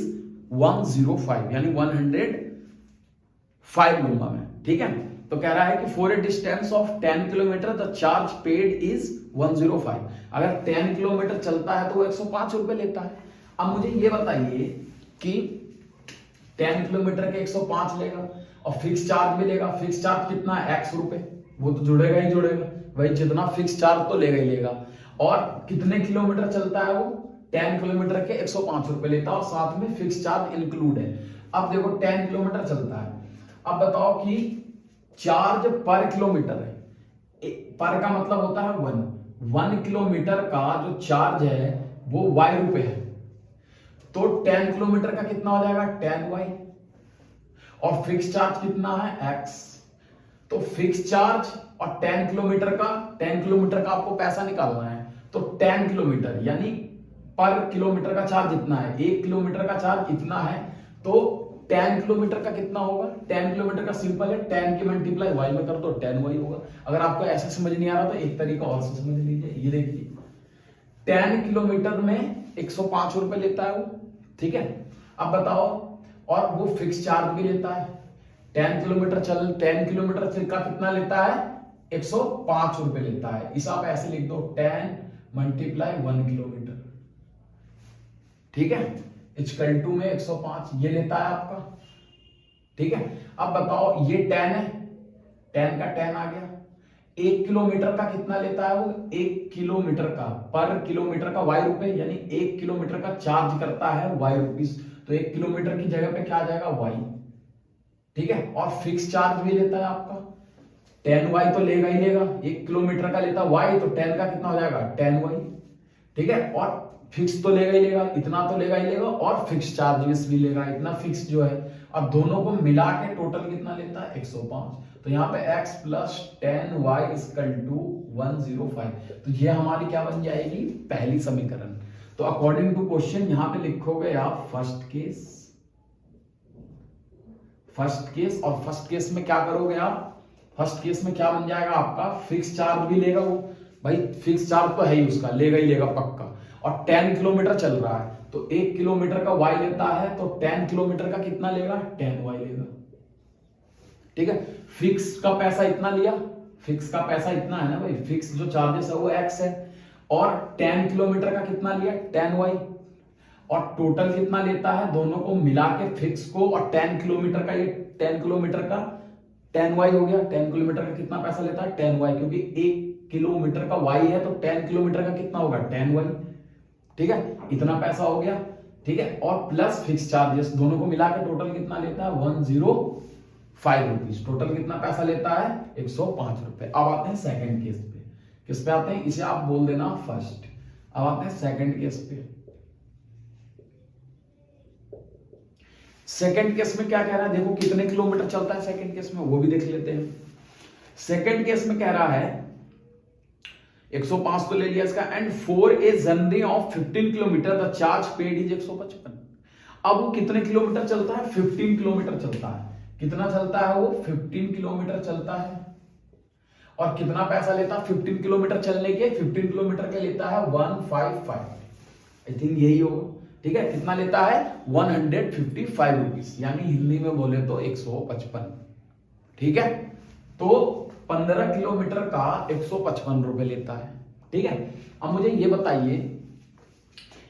105, यानी 105 लूंगा मैं, ठीक है। तो कह रहा है कि for a distance of 10 kilometre the charge paid is 105। अगर 10 किलोमीटर चलता है तो वो 105 रुपए लेता है। अब मुझे ये बताइए कि 10 किलोमीटर के 105 लेगा और फिक्स चार्ज भी लेगा। फिक्स चार्ज कितना है, x रुपए, वो तो जुड़ेगा ही जुड़ेगा भाई, जितना फिक्स चार्ज तो लेगा ही लेगा। और कितने किलोमीटर चलता है वो, 10 किलोमीटर के 105 रुपए लेता है और साथ में फिक्स चार्ज इंक्लूड है। अब देखो 10 किलोमीटर चलता है, अब बताओ कि चार्ज पर किलोमीटर है, पर का मतलब होता है 1 किलोमीटर का जो चार्ज है वो y रुपए है, तो 10 किलोमीटर का कितना हो जाएगा, 10y। और फिक्स चार्ज कितना है, x। तो फिक्स चार्ज और 10 किलोमीटर का आपको पैसा निकालना है। तो 10 किलोमीटर यानी पर किलोमीटर का चार्ज इतना है, 1 किलोमीटर का चार्ज इतना है, तो 10 किलोमीटर का कितना होगा, 10 किलोमीटर का सिंपल है 10 की मल्टीप्लाई y में कर दो 10y होगा। अगर आपको ऐसे समझ नहीं आ रहा तो एक तरीका और से समझ लीजिए, ये देखिए 10 किलोमीटर में 105 रुपए लेता है वो, ठीक है। अब बताओ, और वो फिक्स चार्ज भी लेता है, 10 किलोमीटर का कितना लेता है, 105 रुपए लेता है। इस आप ऐसे लिख दो 10 मल्टीप्लाई 1 किलोमीटर, ठीक है, इक्वल टू में 105 ये लेता है आपका, ठीक है। अब बताओ ये 10 है, 10 का 10 आ गया, 1 किलोमीटर का कितना लेता है वो, 1 किलोमीटर का पर किलोमीटर का y रुपए, यानी 1 किलोमीटर का चार्ज करता है y रुपीस, तो 1 किलोमीटर की जगह पे क्या आ जाएगा y, ठीक है। और फिक्स चार्ज भी लेता है आपका 10y, तो लेगा ही लेगा, 1 किलोमीटर का लेता y, तो 10 का कितना हो जाएगा 10y, ठीक है। और फिक्स तो लेगा ही लेगा, इतना तो लेगा ही लेगा, और फिक्स चार्जेस भी लेगा इतना, फिक्स जो है। अब दोनों को मिला के टोटल कितना लेता है, 105। तो यहाँ पे x plus 10y equal to 105। तो ये हमारी क्या बन जाएगी, पहली समीकरण। तो अकॉर्डिंग टू क्वेश्चन यहाँ पे लिखोगे आप फर्स्ट केस, और फर्स्ट केस में क्या करोगे आप, फर्स्ट केस में क्या बन जाएगा आपका, फिक्स चार्ज भी लेगा वो, भाई फिक्स चार्ज तो है ही उसका, लेगा ही लेगा पक्का। और 10 किलोमीटर चल रहा है तो 1 किलोमीटर का y लेता है, तो 10 किलोमीटर का कितना लेगा, 10y लेगा, ठीक है। फिक्स का पैसा इतना लिया, फिक्स का पैसा इतना है ना भाई, फिक्स जो चार्जेस है वो x है, और 10 किलोमीटर का कितना लिया, 10y। और टोटल कितना लेता है, दोनों को मिला के फिक्स को और 10 किलोमीटर का, ये 10 किलोमीटर का 10y हो गया। 10 किलोमीटर का कितना पैसा लेता है 10y, क्योंकि 1 किलोमीटर का y है तो 10 किलोमीटर का कितना होगा 10y। ठीक है, इतना पैसा हो गया। ठीक है, और प्लस फिक्स चार्जेस दोनों को मिला के टोटल कितना लेता है 105 रुपीज। टोटल कितना पैसा लेता है 105 रुपए। अब आते हैं सेकंड केस पे। किस पे आते हैं, इसे आप बोल देना फर्स्ट। अब आते हैं सेकंड केस पे। सेकंड केस में क्या कह रहा है, देखो कितने किलोमीटर चलता है सेकंड केस में, वो भी देख लेते हैं। सेकंड केस में कह रहा है 105 तो ले लिया इसका, and for a journey of 15 kilometre the charge paid is 155। अब वो कितने किलोमीटर चलता है 15 किलोमीटर चलता है। कितना चलता है वो 15 किलोमीटर चलता है। और कितना पैसा लेता है 15 किलोमीटर चलने के, 15 किलोमीटर के लेता है 155। आई थिंक यही होगा। ठीक है, कितना लेता है 155 रुपीज, यानी हिंदी में बोले तो 155। ठीक है, तो 15 किलोमीटर का 155 रुपए लेता है। ठीक है, अब मुझे ये बताइए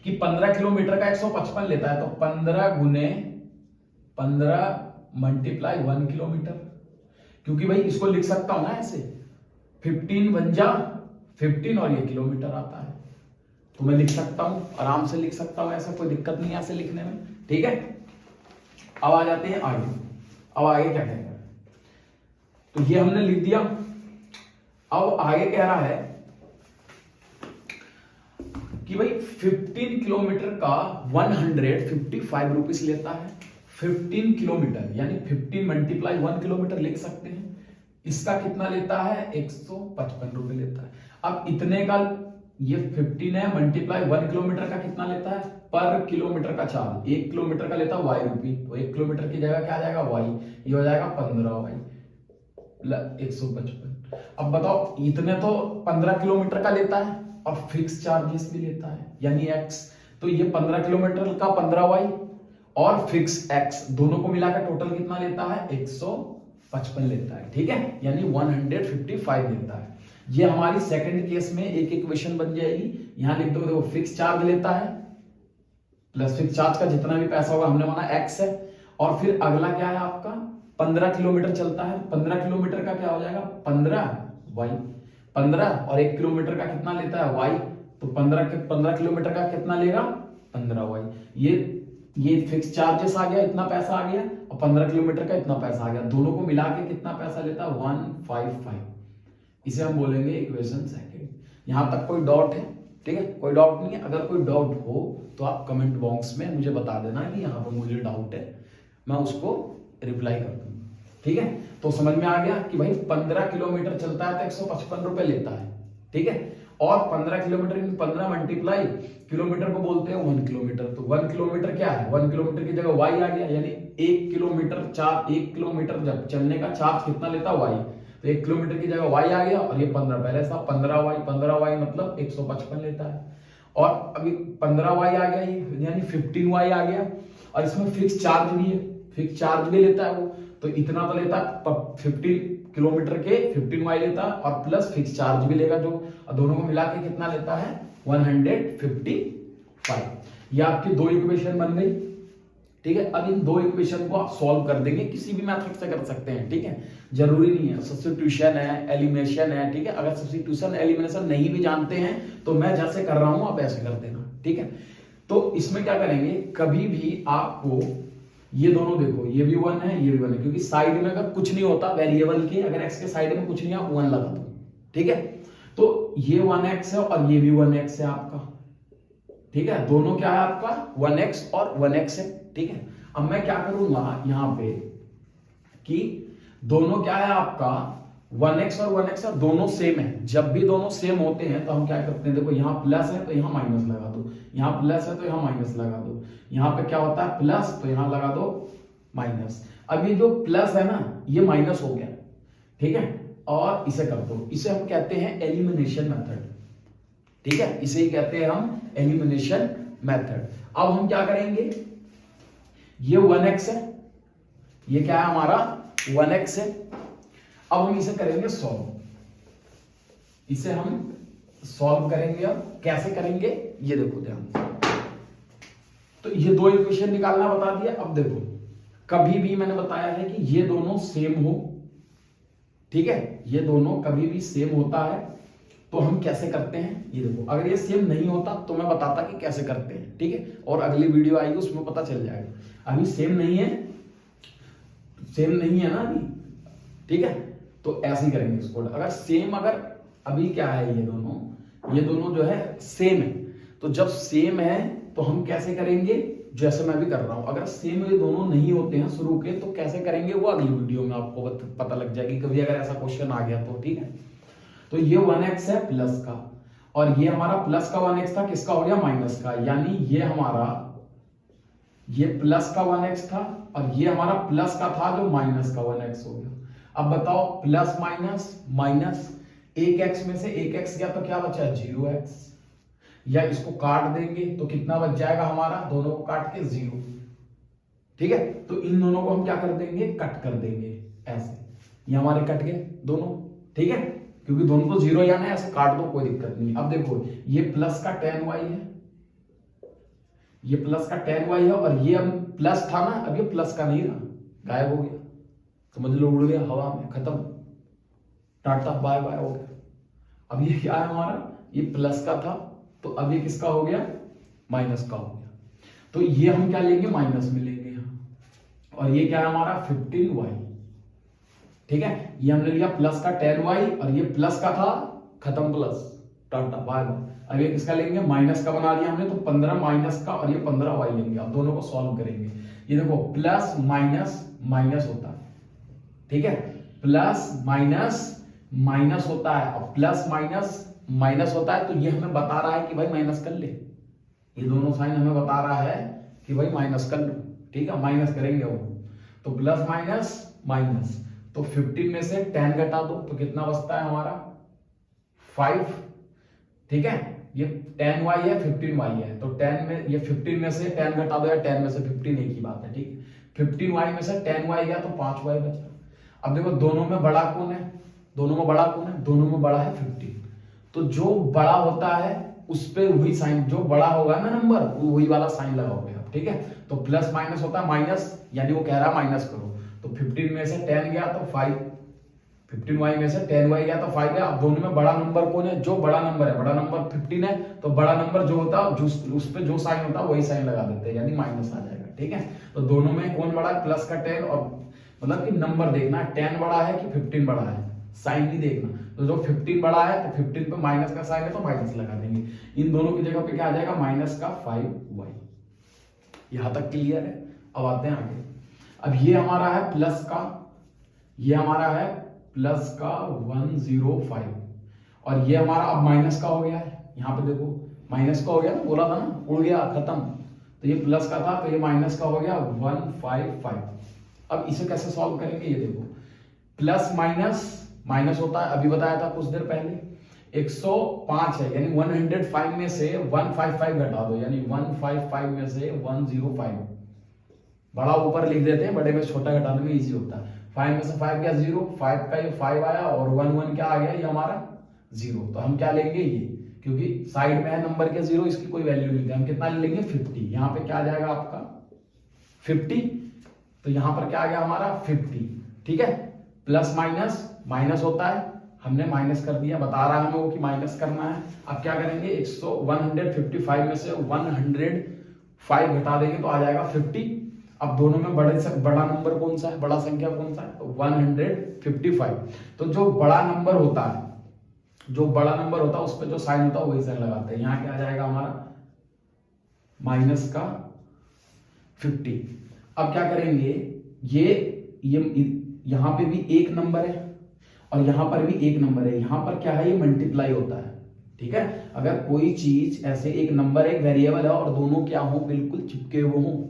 कि 15 किलोमीटर का 155 लेता है तो 15 गुने 15 मल्टीप्लाई 1 किलोमीटर, क्योंकि भाई इसको लिख सकता हूं ना ऐसे 15 × 15 और ये किलोमीटर आता है, तो मैं लिख सकता हूं, आराम से लिख सकता हूं, ऐसा कोई दिक्कत नहीं है ऐसे लिखने में। ठीक है, अब आ जाते हैं आगे। अब आगे क्या कहेगा, तो ये हमने लिख दिया। अब आगे कह रहा है कि भाई 15 किलोमीटर का 155 रुपीज लेता है। 15 किलोमीटर यानी 15 मल्टीप्लाई 1 किलोमीटर लिख सकते हैं। इसका कितना लेता है 155 रुपए लेता है। अब इतने का ये 15 है, मल्टीप्लाई 1 किलोमीटर का कितना लेता है पर किलोमीटर का चार्ज, 1 किलोमीटर का लेता है y रुपी, तो 1 किलोमीटर की जगह क्या आ जाएगा y, ये हो जाएगा 15y 155। अब बताओ, इतने तो 15 किलोमीटर का लेता है और फिक्स चार्जेस भी लेता है यानी x, तो ये 15 किलोमीटर का 15y और फिक्स x दोनों को मिलाकर टोटल कितना लेता है 155 लेता है। ठीक है, यानी 155 लेता है। ये हमारी सेकंड केस में एक इक्वेशन बन जाएगी। यहां लिख दो, देखो फिक्स चार्ज लेता है प्लस फिक्स चार्ज का जितना भी पैसा होगा हमने माना x है, और फिर अगला क्या है आपका 15 किलोमीटर चलता है। 15 किलोमीटर का क्या हो जाएगा 15y, 15 और 1 किलोमीटर का कितना लेता है y, तो 15 किलोमीटर का कितना लेगा 15y। ये फिक्स चार्जेस आ गया, इतना पैसा आ गया, और 15 किलोमीटर का इतना पैसा आ गया, दोनों को मिला के कितना पैसा लेता है 155। इसे हम बोलेंगे इक्वेशन सेकंड। यहां तक कोई डाउट है? ठीक है, कोई डाउट नहीं है। अगर कोई डाउट हो तो आप कमेंट बॉक्स में मुझे बता देना कि यहाँ पर मुझे डाउट है, मैं उसको रिप्लाई कर दूंगा। ठीक है, तो समझ में आ गया कि भाई 15 किलोमीटर चलता है तो 155 रुपए लेता है। ठीक है, और 15 किलोमीटर 15 मल्टीप्लाई किलोमीटर को बोलते हैं 1 किलोमीटर, तो 1 किलोमीटर क्या है 1 किलोमीटर की जगह y आ गया, यानी 1 किलोमीटर जब चलने का चार्ज कितना लेता y, तो 1 किलोमीटर की जगह y आ गया, और ये 15 पहले था 15y मतलब 155 लेता है। और अभी 15y आ गया ये यानी 15y आ गया, और इसमें फिक्स चार्ज भी है, फिक्स चार्ज भी लेता है वो, तो इतना तो लेता है 15 किलोमीटर के 15y लेता है और प्लस फिक्स चार्ज भी लेगा जो, दोनों को मिला के कितना लेता है 155। ये आपकी दो इक्वेशन बन गई। ठीक है, अब इन दो इक्वेशन को आप सॉल्व कर देंगे, किसी भी मेथड से कर सकते हैं। ठीक है, जरूरी नहीं है, सब्स्टिट्यूशन है, एलिमिनेशन है। ठीक है, अगर सब्स्टिट्यूशन एलिमिनेशन नहीं भी जानते हैं तो मैं जैसे कर रहा हूं आप ऐसे कर देना। ठीक है, तो इसमें क्या करेंगे, कभी भी आपको ये दोनों देखो, ये भी 1 है ये भी 1 है, क्योंकि साइड में अगर कुछ नहीं होता वेरिएबल के, अगर x के साइड में कुछ नहीं है आप 1 लगा दो। ठीक है, तो ये 1x है और ये भी 1x है आपका। ठीक है, दोनों क्या है आपका 1x और 1x है। ठीक है, अब मैं क्या करूंगा यहां पे कि दोनों क्या है आपका 1x और 1x है, दोनों सेम है। जब भी दोनों सेम होते हैं तो हम क्या करते हैं, देखो यहाँ प्लस है तो यहाँ माइनस लगा दो, यहाँ प्लस है तो यहाँ माइनस लगा दो, यहाँ पे क्या होता है प्लस तो यहाँ लगा दो माइनस। अब ये जो प्लस है ना ये माइनस हो गया। ठीक है, और इसे कर दो, इसे हम कहते हैं एलिमिनेशन मेथड। ठीक है, इसे ही कहते हैं हम एलिमिनेशन मेथड। अब हम क्या करेंगे, ये 1x है, ये क्या है हमारा 1x है। अब हम इसे करेंगे सॉल्व, इसे हम सॉल्व करेंगे। अब कैसे करेंगे ये देखो ध्यान। तो ये दो इक्वेशन निकालना बता दिया। अब देखो, कभी भी मैंने बताया है कि ये दोनों सेम हो, ठीक है, ये दोनों कभी भी सेम होता है तो हम कैसे करते हैं ये देखो। अगर ये सेम नहीं होता तो मैं बताता कि कैसे करते हैं, ठीक है, और अगली वीडियो आएगी उसमें पता चल जाएगा। अभी सेम नहीं है, सेम नहीं है ना अभी, ठीक है, तो ऐसे ही करेंगे इसको। अगर सेम, अगर अभी क्या है, ये दोनों जो है सेम है, तो जब सेम है तो हम कैसे करेंगे, जैसे मैं भी कर रहा हूं। अगर सेम ये दोनों नहीं होते हैं शुरू के तो कैसे करेंगे वो अगली वीडियो में आपको पता लग जाएगी, कभी अगर ऐसा क्वेश्चन आ गया तो, ठीक है। तो ये 1x है प्लस का, और ये हमारा प्लस का 1x था, किसका हो गया, माइनस का, यानी ये हमारा, ये प्लस का 1x था और ये हमारा प्लस का था जो माइनस का 1x हो गया। अब बताओ, प्लस माइनस माइनस, एक x में से एक x गया तो क्या बचा, 0x, या इसको काट देंगे तो कितना बच जाएगा हमारा, दोनों को काट के 0, ठीक है। तो इन दोनों को हम क्या कर देंगे, कट कर देंगे ऐसे, ये हमारे कट गए दोनों, ठीक है, क्योंकि दोनों तो 0 यानी ऐसे काट दो, कोई दिक्कत नहीं। अब देखो, ये प्लस का tan y है, ये प्लस का tan y है, और ये अब प्लस था ना, अब ये प्लस का नहीं रहा, गायब हो गया, समझ लो उड़ गया हवा में, खत्म, टाटा बाय बाय हो गया। अब ये क्या है हमारा, ये प्लस का था तो अब ये किसका हो गया, माइनस का हो गया। तो ये हम क्या लेंगे, माइनस में लेंगे यहाँ, और ये क्या है हमारा 15y, ठीक है, ये हमने लिया प्लस का tan y, और ये प्लस का था, खत्म, प्लस, टाटा बाय बाय। अब ये किसका लेंगे, माइनस का बना लिया हमने, तो 15 माइनस का और ये 15y लेंगे। अब दोनों को सॉल्व करेंगे, ये देखो प्लस माइनस माइनस होता है, ठीक है, प्लस माइनस माइनस होता है, और प्लस माइनस माइनस होता है, तो ये हमें बता रहा है कि भाई माइनस कर ले, ये दोनों साइन हमें बता रहा है कि भाई माइनस कर लो, ठीक है, माइनस करेंगे वो, तो प्लस माइनस माइनस, तो 15 में से 10 घटा दो तो कितना बचता है हमारा 5, ठीक है, ये 10y है 15y है, तो 10 में ये 15 में से 10 घटा दो, या 10 में से 15 एक ही बात है, ठीक है, 15y में से 10y गया तो 5y बचा। अब देखो दोनों में बड़ा कौन है, दोनों में बड़ा कौन है, दोनों में बड़ा है 15, तो जो बड़ा होता है उस पे वही साइन, जो बड़ा होगा ना नंबर वही वाला साइन लगाओगे आप, ठीक है। तो प्लस माइनस होता है माइनस, यानी वो कह रहा है माइनस करो, तो 15 में से 10 गया तो 5, 15y में से 10y गया तो 5 है। अब दोनों में बड़ा नंबर कौन है, जो बड़ा नंबर है, बड़ा नंबर 15 है, तो बड़ा नंबर जो होता है उस पे जो साइन होता है वही साइन लगा देते हैं, यानी माइनस आ जाएगा, ठीक है। तो दोनों में कौन बड़ा है, प्लस का 10, और मतलब कि नंबर देखना है 10 बड़ा है कि 15 बड़ा है, साइन नहीं देखना। तो जो 15 बड़ा है तो 15 पे माइनस का साइन है तो माइनस लगा देंगे, इन दोनों की जगह पे क्या आ जाएगा, माइनस का 5y। यहां तक क्लियर है। अब आते हैं आगे। अब ये हमारा है प्लस का, ये हमारा है प्लस का 105, और ये हमारा अब माइनस का हो गया है, यहाँ पे देखो माइनस का हो गया ना, बोला था ना, उड़ गया, खत्म। तो ये प्लस का था तो ये माइनस का हो गया 155। अब इसे कैसे सॉल्व करेंगे, ये देखो प्लस माइनस माइनस होता है, अभी बताया था कुछ देर पहले, 105 है, यानी 105 में से 155 घटा दो, यानी 155 में से 105, बड़ा ऊपर लिख देते हैं, बड़े में छोटा घटाने में इजी होता है। 5 में से 5 गया 0, 5 का ये 5 आया, और 1 क्या आ गया, ये हमारा 0। तो हम क्या लेंगे, ये क्योंकि साइड में है नंबर के 0, इसकी कोई वैल्यू नहीं थी, हम कितना लेंगे 50। यहाँ पे क्या आ जाएगा आपका 50, तो यहाँ पर क्या आ गया हमारा 50, ठीक है। प्लस माइनस माइनस होता है, हमने माइनस कर दिया, बता रहा है हमें वो कि माइनस करना है। अब क्या करेंगे, 155 में से 105 घटा देंगे तो आ जाएगा 50। अब दोनों में बड़े से बड़ा नंबर कौन सा है, बड़ा संख्या कौन सा है, तो 155। तो जो बड़ा नंबर होता है, जो बड़ा नंबर होता है उस पर जो साइन होता है वही साइन लगाते हैं। यहाँ क्या आ जाएगा हमारा माइनस का 50। अब क्या करेंगे, ये यहां पे भी एक नंबर है और यहां पर भी एक नंबर है, यहां पर क्या है, ये मल्टीप्लाई होता है, ठीक है। अगर कोई चीज ऐसे एक नंबर एक वेरिएबल है और दोनों क्या हो, बिल्कुल चिपके हुए हो,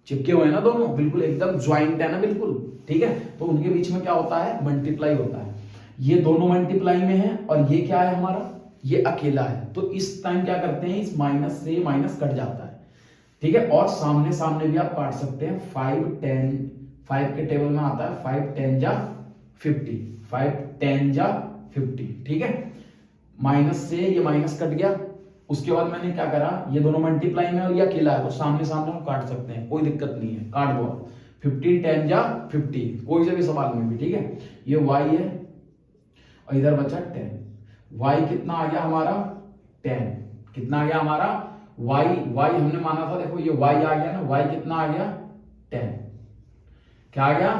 चिपके हुए हैं ना दोनों, बिल्कुल एकदम ज्वाइंट है ना, बिल्कुल, ठीक है, तो उनके बीच में क्या होता है, मल्टीप्लाई होता है। ये दोनों मल्टीप्लाई में है और ये क्या है हमारा, ये अकेला है, तो इस टाइम क्या करते हैं, इस माइनस से माइनस कट जाता है, ठीक है। और सामने सामने भी आप काट सकते हैं, 5 के टेबल में आता है 5 10 जा 50, 5 10 जा 50, ठीक है। माइनस से ये माइनस कट गया, उसके बाद मैंने क्या करा, ये दोनों मल्टीप्लाई में और ये अकेला है तो सामने सामने हम काट सकते हैं, कोई दिक्कत नहीं है, काट दो। 15 10 जा 50, कोई से भी सवाल में भी, ठीक है। ये y है और इधर बचा 10। y कितना आ गया हमारा 10, कितना आ गया हमारा y हमने माना था, देखो ये y आ गया ना, y कितना आ गया 10, क्या आ गया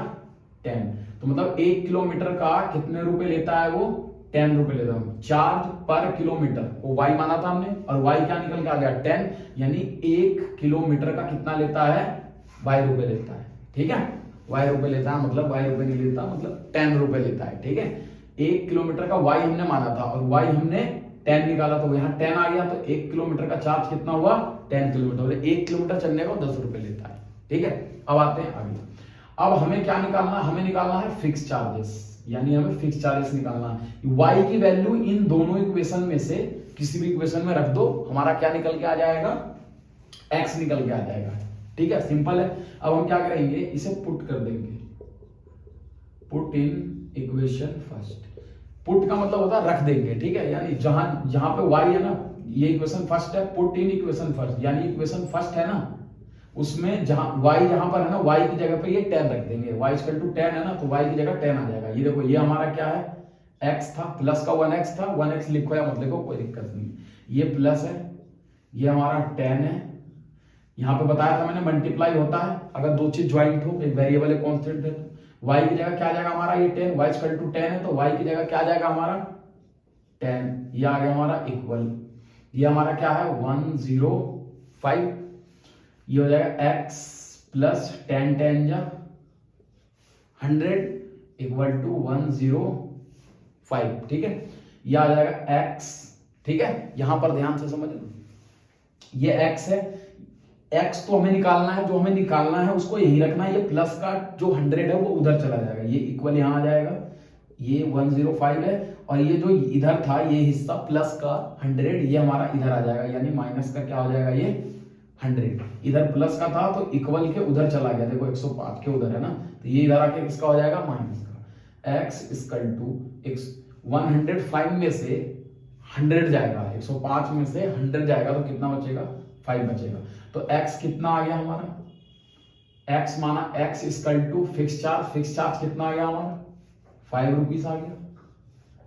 10। तो मतलब 1 किलोमीटर का कितने रुपए लेता है वो, 10 रुपए लेता है चार्ज पर किलोमीटर, वो y माना था हमने, और y क्या निकल के आ गया 10, यानी 1 किलोमीटर का कितना लेता है, y रुपए लेता है, ठीक है। y रुपए लेता है, मतलब y रुपए नहीं लेता, मतलब 10 रुपए लेता है, ठीक है। 1 किलोमीटर का y हमने माना था और y हमने 10 निकाला, तो यहाँ 10 आ गया, तो 1 किलोमीटर का चार्ज कितना हुआ 10 किलोमीटर, 1 किलोमीटर चलने का 10 रुपए लेता है, ठीक है। अब आते हैं आगे। अब हमें क्या निकालना है, हमें निकालना है फिक्स चार्जेस, यानी हमें फिक्स चार्जेस निकालना है। y की वैल्यू इन दोनों इक्वेशन में से किसी भी इक्वेशन में रख दो, हमारा क्या निकल के आ जाएगा, x निकल के आ जाएगा, ठीक है, सिंपल है। अब हम क्या करेंगे, इसे पुट कर देंगे, put in equation first. Put का मतलब होता है रख देंगे, ठीक है, यानी जहां पे y है ना, ये इक्वेशन फर्स्ट है, पुट इन इक्वेशन फर्स्ट, यानी इक्वेशन फर्स्ट है ना, उसमें जहां जहां पर है ना, y की जगह पे ये 10 रख देंगे, y इक्वल टू 10 है ना, तो y की जगह 10 आ जाएगा। ये देखो, ये हमारा क्या है, x था, प्लस का 1x था, 1x लिखो या मत लिखो कोई दिक्कत नहीं, ये प्लस है, ये हमारा 10 है। यहाँ पे बताया था मैंने मल्टीप्लाई होता है अगर दो चीज ज्वाइंट हो, एक वेरिएबल है कांस्टेंट है, तो y की जगह क्या आ जाएगा हमारा, ये 10, y इक्वल टू 10 है, तो y की जगह क्या आ जाएगा हमारा 10, ये आ गया हमारा इक्वल, ये हमारा क्या है 105, ये हो जाएगा x प्लस 10 10 जा 100 इक्वल टू 105, ठीक है। ये आ जाएगा x, ठीक है। यहां पर ध्यान से समझ लो, ये x है, x तो हमें निकालना है, जो हमें निकालना है उसको यही रखना है, ये प्लस का जो 100 है वो उधर चला जाएगा, ये इक्वल यहां आ जाएगा, ये 105 है, और ये जो इधर था ये हिस्सा प्लस का 100 ये हमारा इधर आ जाएगा, यानी माइनस का क्या हो जाएगा, ये 100, इधर प्लस का था तो इक्वल के उधर चला गया, देखो 105 के उधर है ना, तो ये इधर आके किसका हो जाएगा, माइनस का। x इक्वल टू 105 में से 100 जाएगा, 105 में से 100 जाएगा तो कितना बचेगा, 5 बचेगा। तो x कितना आ गया हमारा, x माना x equal to fix charge कितना आ गया हमारा 5 रुपीज आ गया,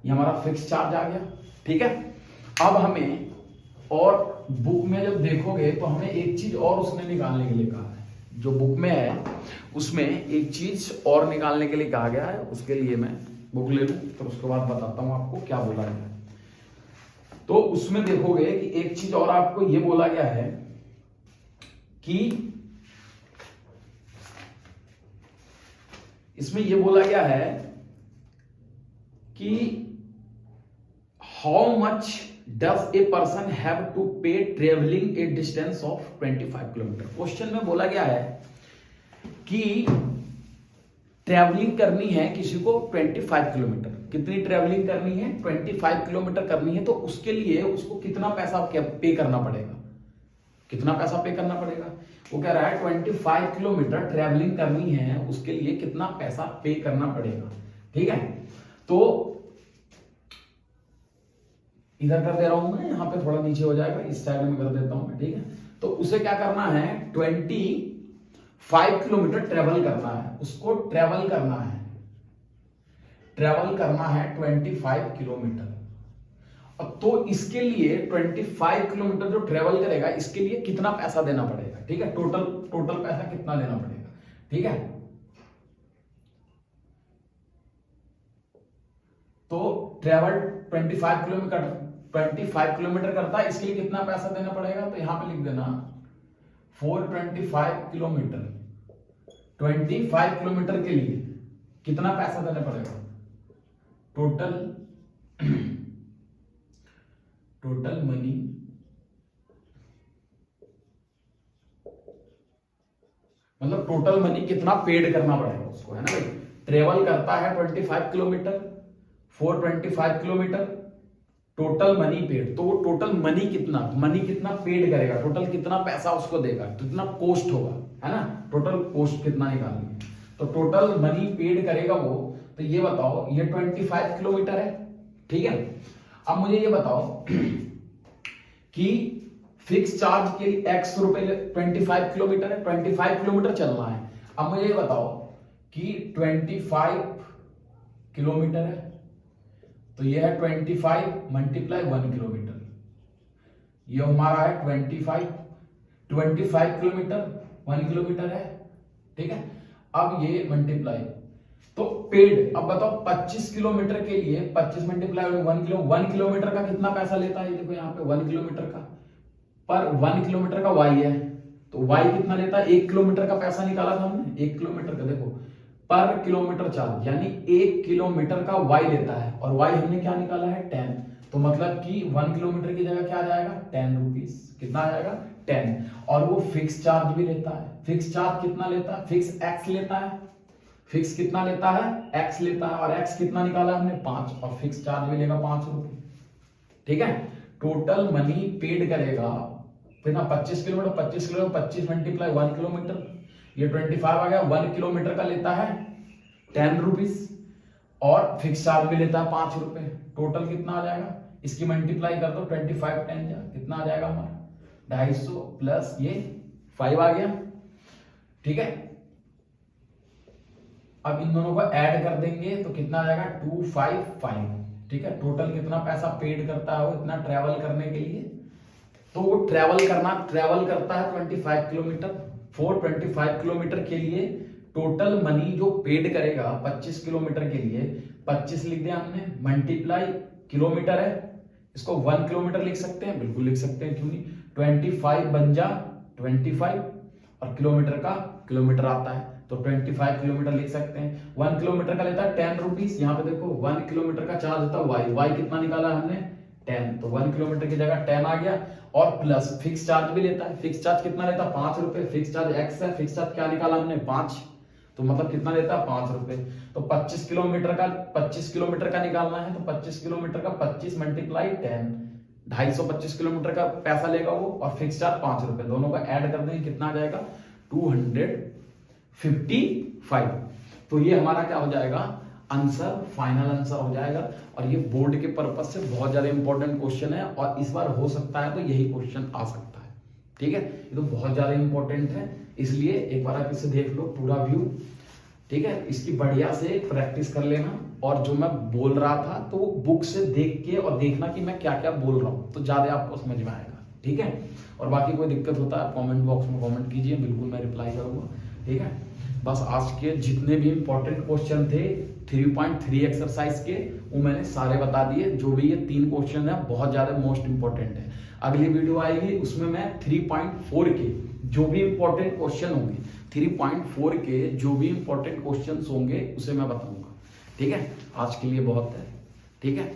ये हमारा फिक्स चार्ज आ गया, ठीक है। अब हमें और बुक में जब देखोगे तो हमें एक चीज और उसने निकालने के लिए कहा है, जो बुक में है उसमें एक चीज और निकालने के लिए कहा गया है, उसके लिए मैं बुक ले लूं तो उसके बाद बताता हूं आपको क्या बोला गया है। तो उसमें देखोगे कि एक चीज और आपको ये बोला गया है कि इसमें ये बोला गया है कि how much does a person have to pay travelling a distance of 25 kilometre. Question में बोला गया है कि ट्रेवलिंग करनी है किसी को 25 किलोमीटर, कितनी ट्रेवलिंग करनी है 25 किलोमीटर करनी है, तो उसके लिए उसको कितना पैसा पे करना पड़ेगा, कितना पैसा पे करना पड़ेगा। वो कह रहा है 25 किलोमीटर ट्रेवलिंग करनी है, उसके लिए कितना पैसा पे करना पड़ेगा, ठीक है। तो इधर कर दे रहा हूं मैं, यहां पे थोड़ा नीचे हो जाएगा, इस साइड में कर देता हूं मैं, ठीक है। तो उसे क्या करना है 25 किलोमीटर ट्रेवल करना है, उसको ट्रेवल करना है 25 किलोमीटर। तो इसके लिए 25 किलोमीटर जो ट्रेवल करेगा इसके लिए कितना पैसा देना पड़ेगा, ठीक है, टोटल पैसा कितना देना पड़ेगा, ठीक है। तो ट्रेवल 25 किलोमीटर करता है, इसके लिए कितना पैसा देना पड़ेगा, तो यहां पे लिख देना 425 किलोमीटर, 25 किलोमीटर के लिए कितना पैसा देना पड़ेगा, टोटल मनी मतलब टोटल मनी कितना पेड करना पड़ेगा उसको, है ना भाई। ट्रेवल करता है 25 kilometre, 425 kilometre, total money paid, तो वो टोटल मनी कितना पेड करेगा, टोटल कितना पैसा उसको देगा, कितना कॉस्ट होगा, है ना, टोटल कॉस्ट कितना निकालनी है, तो टोटल मनी पेड करेगा वो। तो ये बताओ, ये 25 किलोमीटर है, ठीक है। अब मुझे ये बताओ कि फिक्स चार्ज के लिए x रुपए 25 किलोमीटर है, 25 किलोमीटर चलना है। अब मुझे ये बताओ कि 25 किलोमीटर है, तो ये है 25 मल्टीप्लाई 1 किलोमीटर, ये हमारा है 25 किलोमीटर 1 किलोमीटर है, ठीक है। अब ये मल्टीप्लाई, तो पेड, अब बताओ 25 किलोमीटर के लिए 25 मल्टीप्लाई 1 किलोमीटर का कितना पैसा लेता है, देखो यहाँ पे 1 किलोमीटर का, पर 1 किलोमीटर का y है, तो y कितना लेता है, 1 किलोमीटर का पैसा निकाला था हमने, 1 किलोमीटर का, देखो पर किलोमीटर चार्ज, यानी 1 किलोमीटर का y लेता है, और y हमने क्या निकाला है 10, तो मतलब कि 1 किलोमीटर की जगह क्या आ जाएगा 10 रुपीज, कितना आ जाएगा 10, और वो फिक्स चार्ज भी लेता है। फिक्स चार्ज कितना लेता है, फिक्स x लेता है, फिक्स कितना लेता है x लेता है, और x कितना निकाला हमने 5, और फिक्स चार्ज भी लेगा 5 रुपए, ठीक है। टोटल मनी पेड करेगा कितना, 25 किलोमीटर 25 मल्टीप्लाई 1 किलोमीटर, ये 25 आ गया, 1 किलोमीटर का लेता है 10 रुपीज, और फिक्स चार्ज भी लेता है 5 रुपए, टोटल कितना आ जाएगा, इसकी मल्टीप्लाई कर दो 25 10 जा, कितना आ जाएगा हमारा 250 प्लस ये 5 आ गया, ठीक है। अब इन दोनों को ऐड कर देंगे तो कितना आ जाएगा 255, ठीक है। टोटल कितना पैसा पेड करता है वो इतना ट्रेवल करने के लिए, तो वो ट्रेवल करता है 25 किलोमीटर, 25 किलोमीटर के लिए टोटल मनी जो पेड करेगा 25 किलोमीटर के लिए, 25 लिख दिया हमने, मल्टीप्लाई किलोमीटर है, इसको 1 किलोमीटर लिख सकते हैं, बिल्कुल लिख सकते हैं, क्यों नहीं, 25 बन जा 25, और किलोमीटर का किलोमीटर आता है, तो 25 किलोमीटर लिख सकते हैं। 1 किलोमीटर का लेता है 10 रुपीज, यहाँ पे देखो 1 किलोमीटर का चार्ज होता है y कितना निकाला हमने 10, तो 1 किलोमीटर की जगह 10 आ गया, और प्लस फिक्स चार्ज भी लेता है, फिक्स चार्ज कितना लेता है 5 रुपए, फिक्स चार्ज x है, फिक्स चार्ज क्या निकाला हमने 5, तो मतलब कितना लेता है 5 रुपए, तो 25 किलोमीटर का निकालना है, तो 25 किलोमीटर का 25 मल्टीप्लाई 10, 250 किलोमीटर का पैसा लेगा वो, और फिक्स चार्ज 5 रुपए, दोनों का ऐड कर देंगे कितना आ जाएगा 255, तो ये हमारा क्या हो जाएगा आंसर, फाइनल आंसर हो जाएगा। और ये बोर्ड के पर्पज से बहुत ज्यादा इंपॉर्टेंट क्वेश्चन है, और इस बार हो सकता है तो यही क्वेश्चन आ सकता है, ठीक है। ये तो बहुत ज्यादा इंपॉर्टेंट है, इसलिए एक बार आप इसे देख लो पूरा व्यू, ठीक है। इसकी बढ़िया से प्रैक्टिस कर लेना, और जो मैं बोल रहा था तो बुक से देख के और देखना कि मैं क्या क्या बोल रहा हूँ, तो ज्यादा आपको समझ में आएगा, ठीक है। और बाकी कोई दिक्कत होता है कमेंट बॉक्स में कमेंट कीजिए, बिल्कुल मैं रिप्लाई करूंगा, ठीक है। बस आज के जितने भी इंपॉर्टेंट क्वेश्चन थे 3.3 एक्सरसाइज के, वो मैंने सारे बता दिए, जो भी ये 3 क्वेश्चन है बहुत ज्यादा मोस्ट इंपॉर्टेंट है। अगली वीडियो आएगी उसमें मैं 3.4 के जो भी इंपॉर्टेंट क्वेश्चन होंगे, 3.4 के जो भी इंपॉर्टेंट क्वेश्चन होंगे उसे मैं बताऊंगा, ठीक है। आज के लिए बहुत है, ठीक है।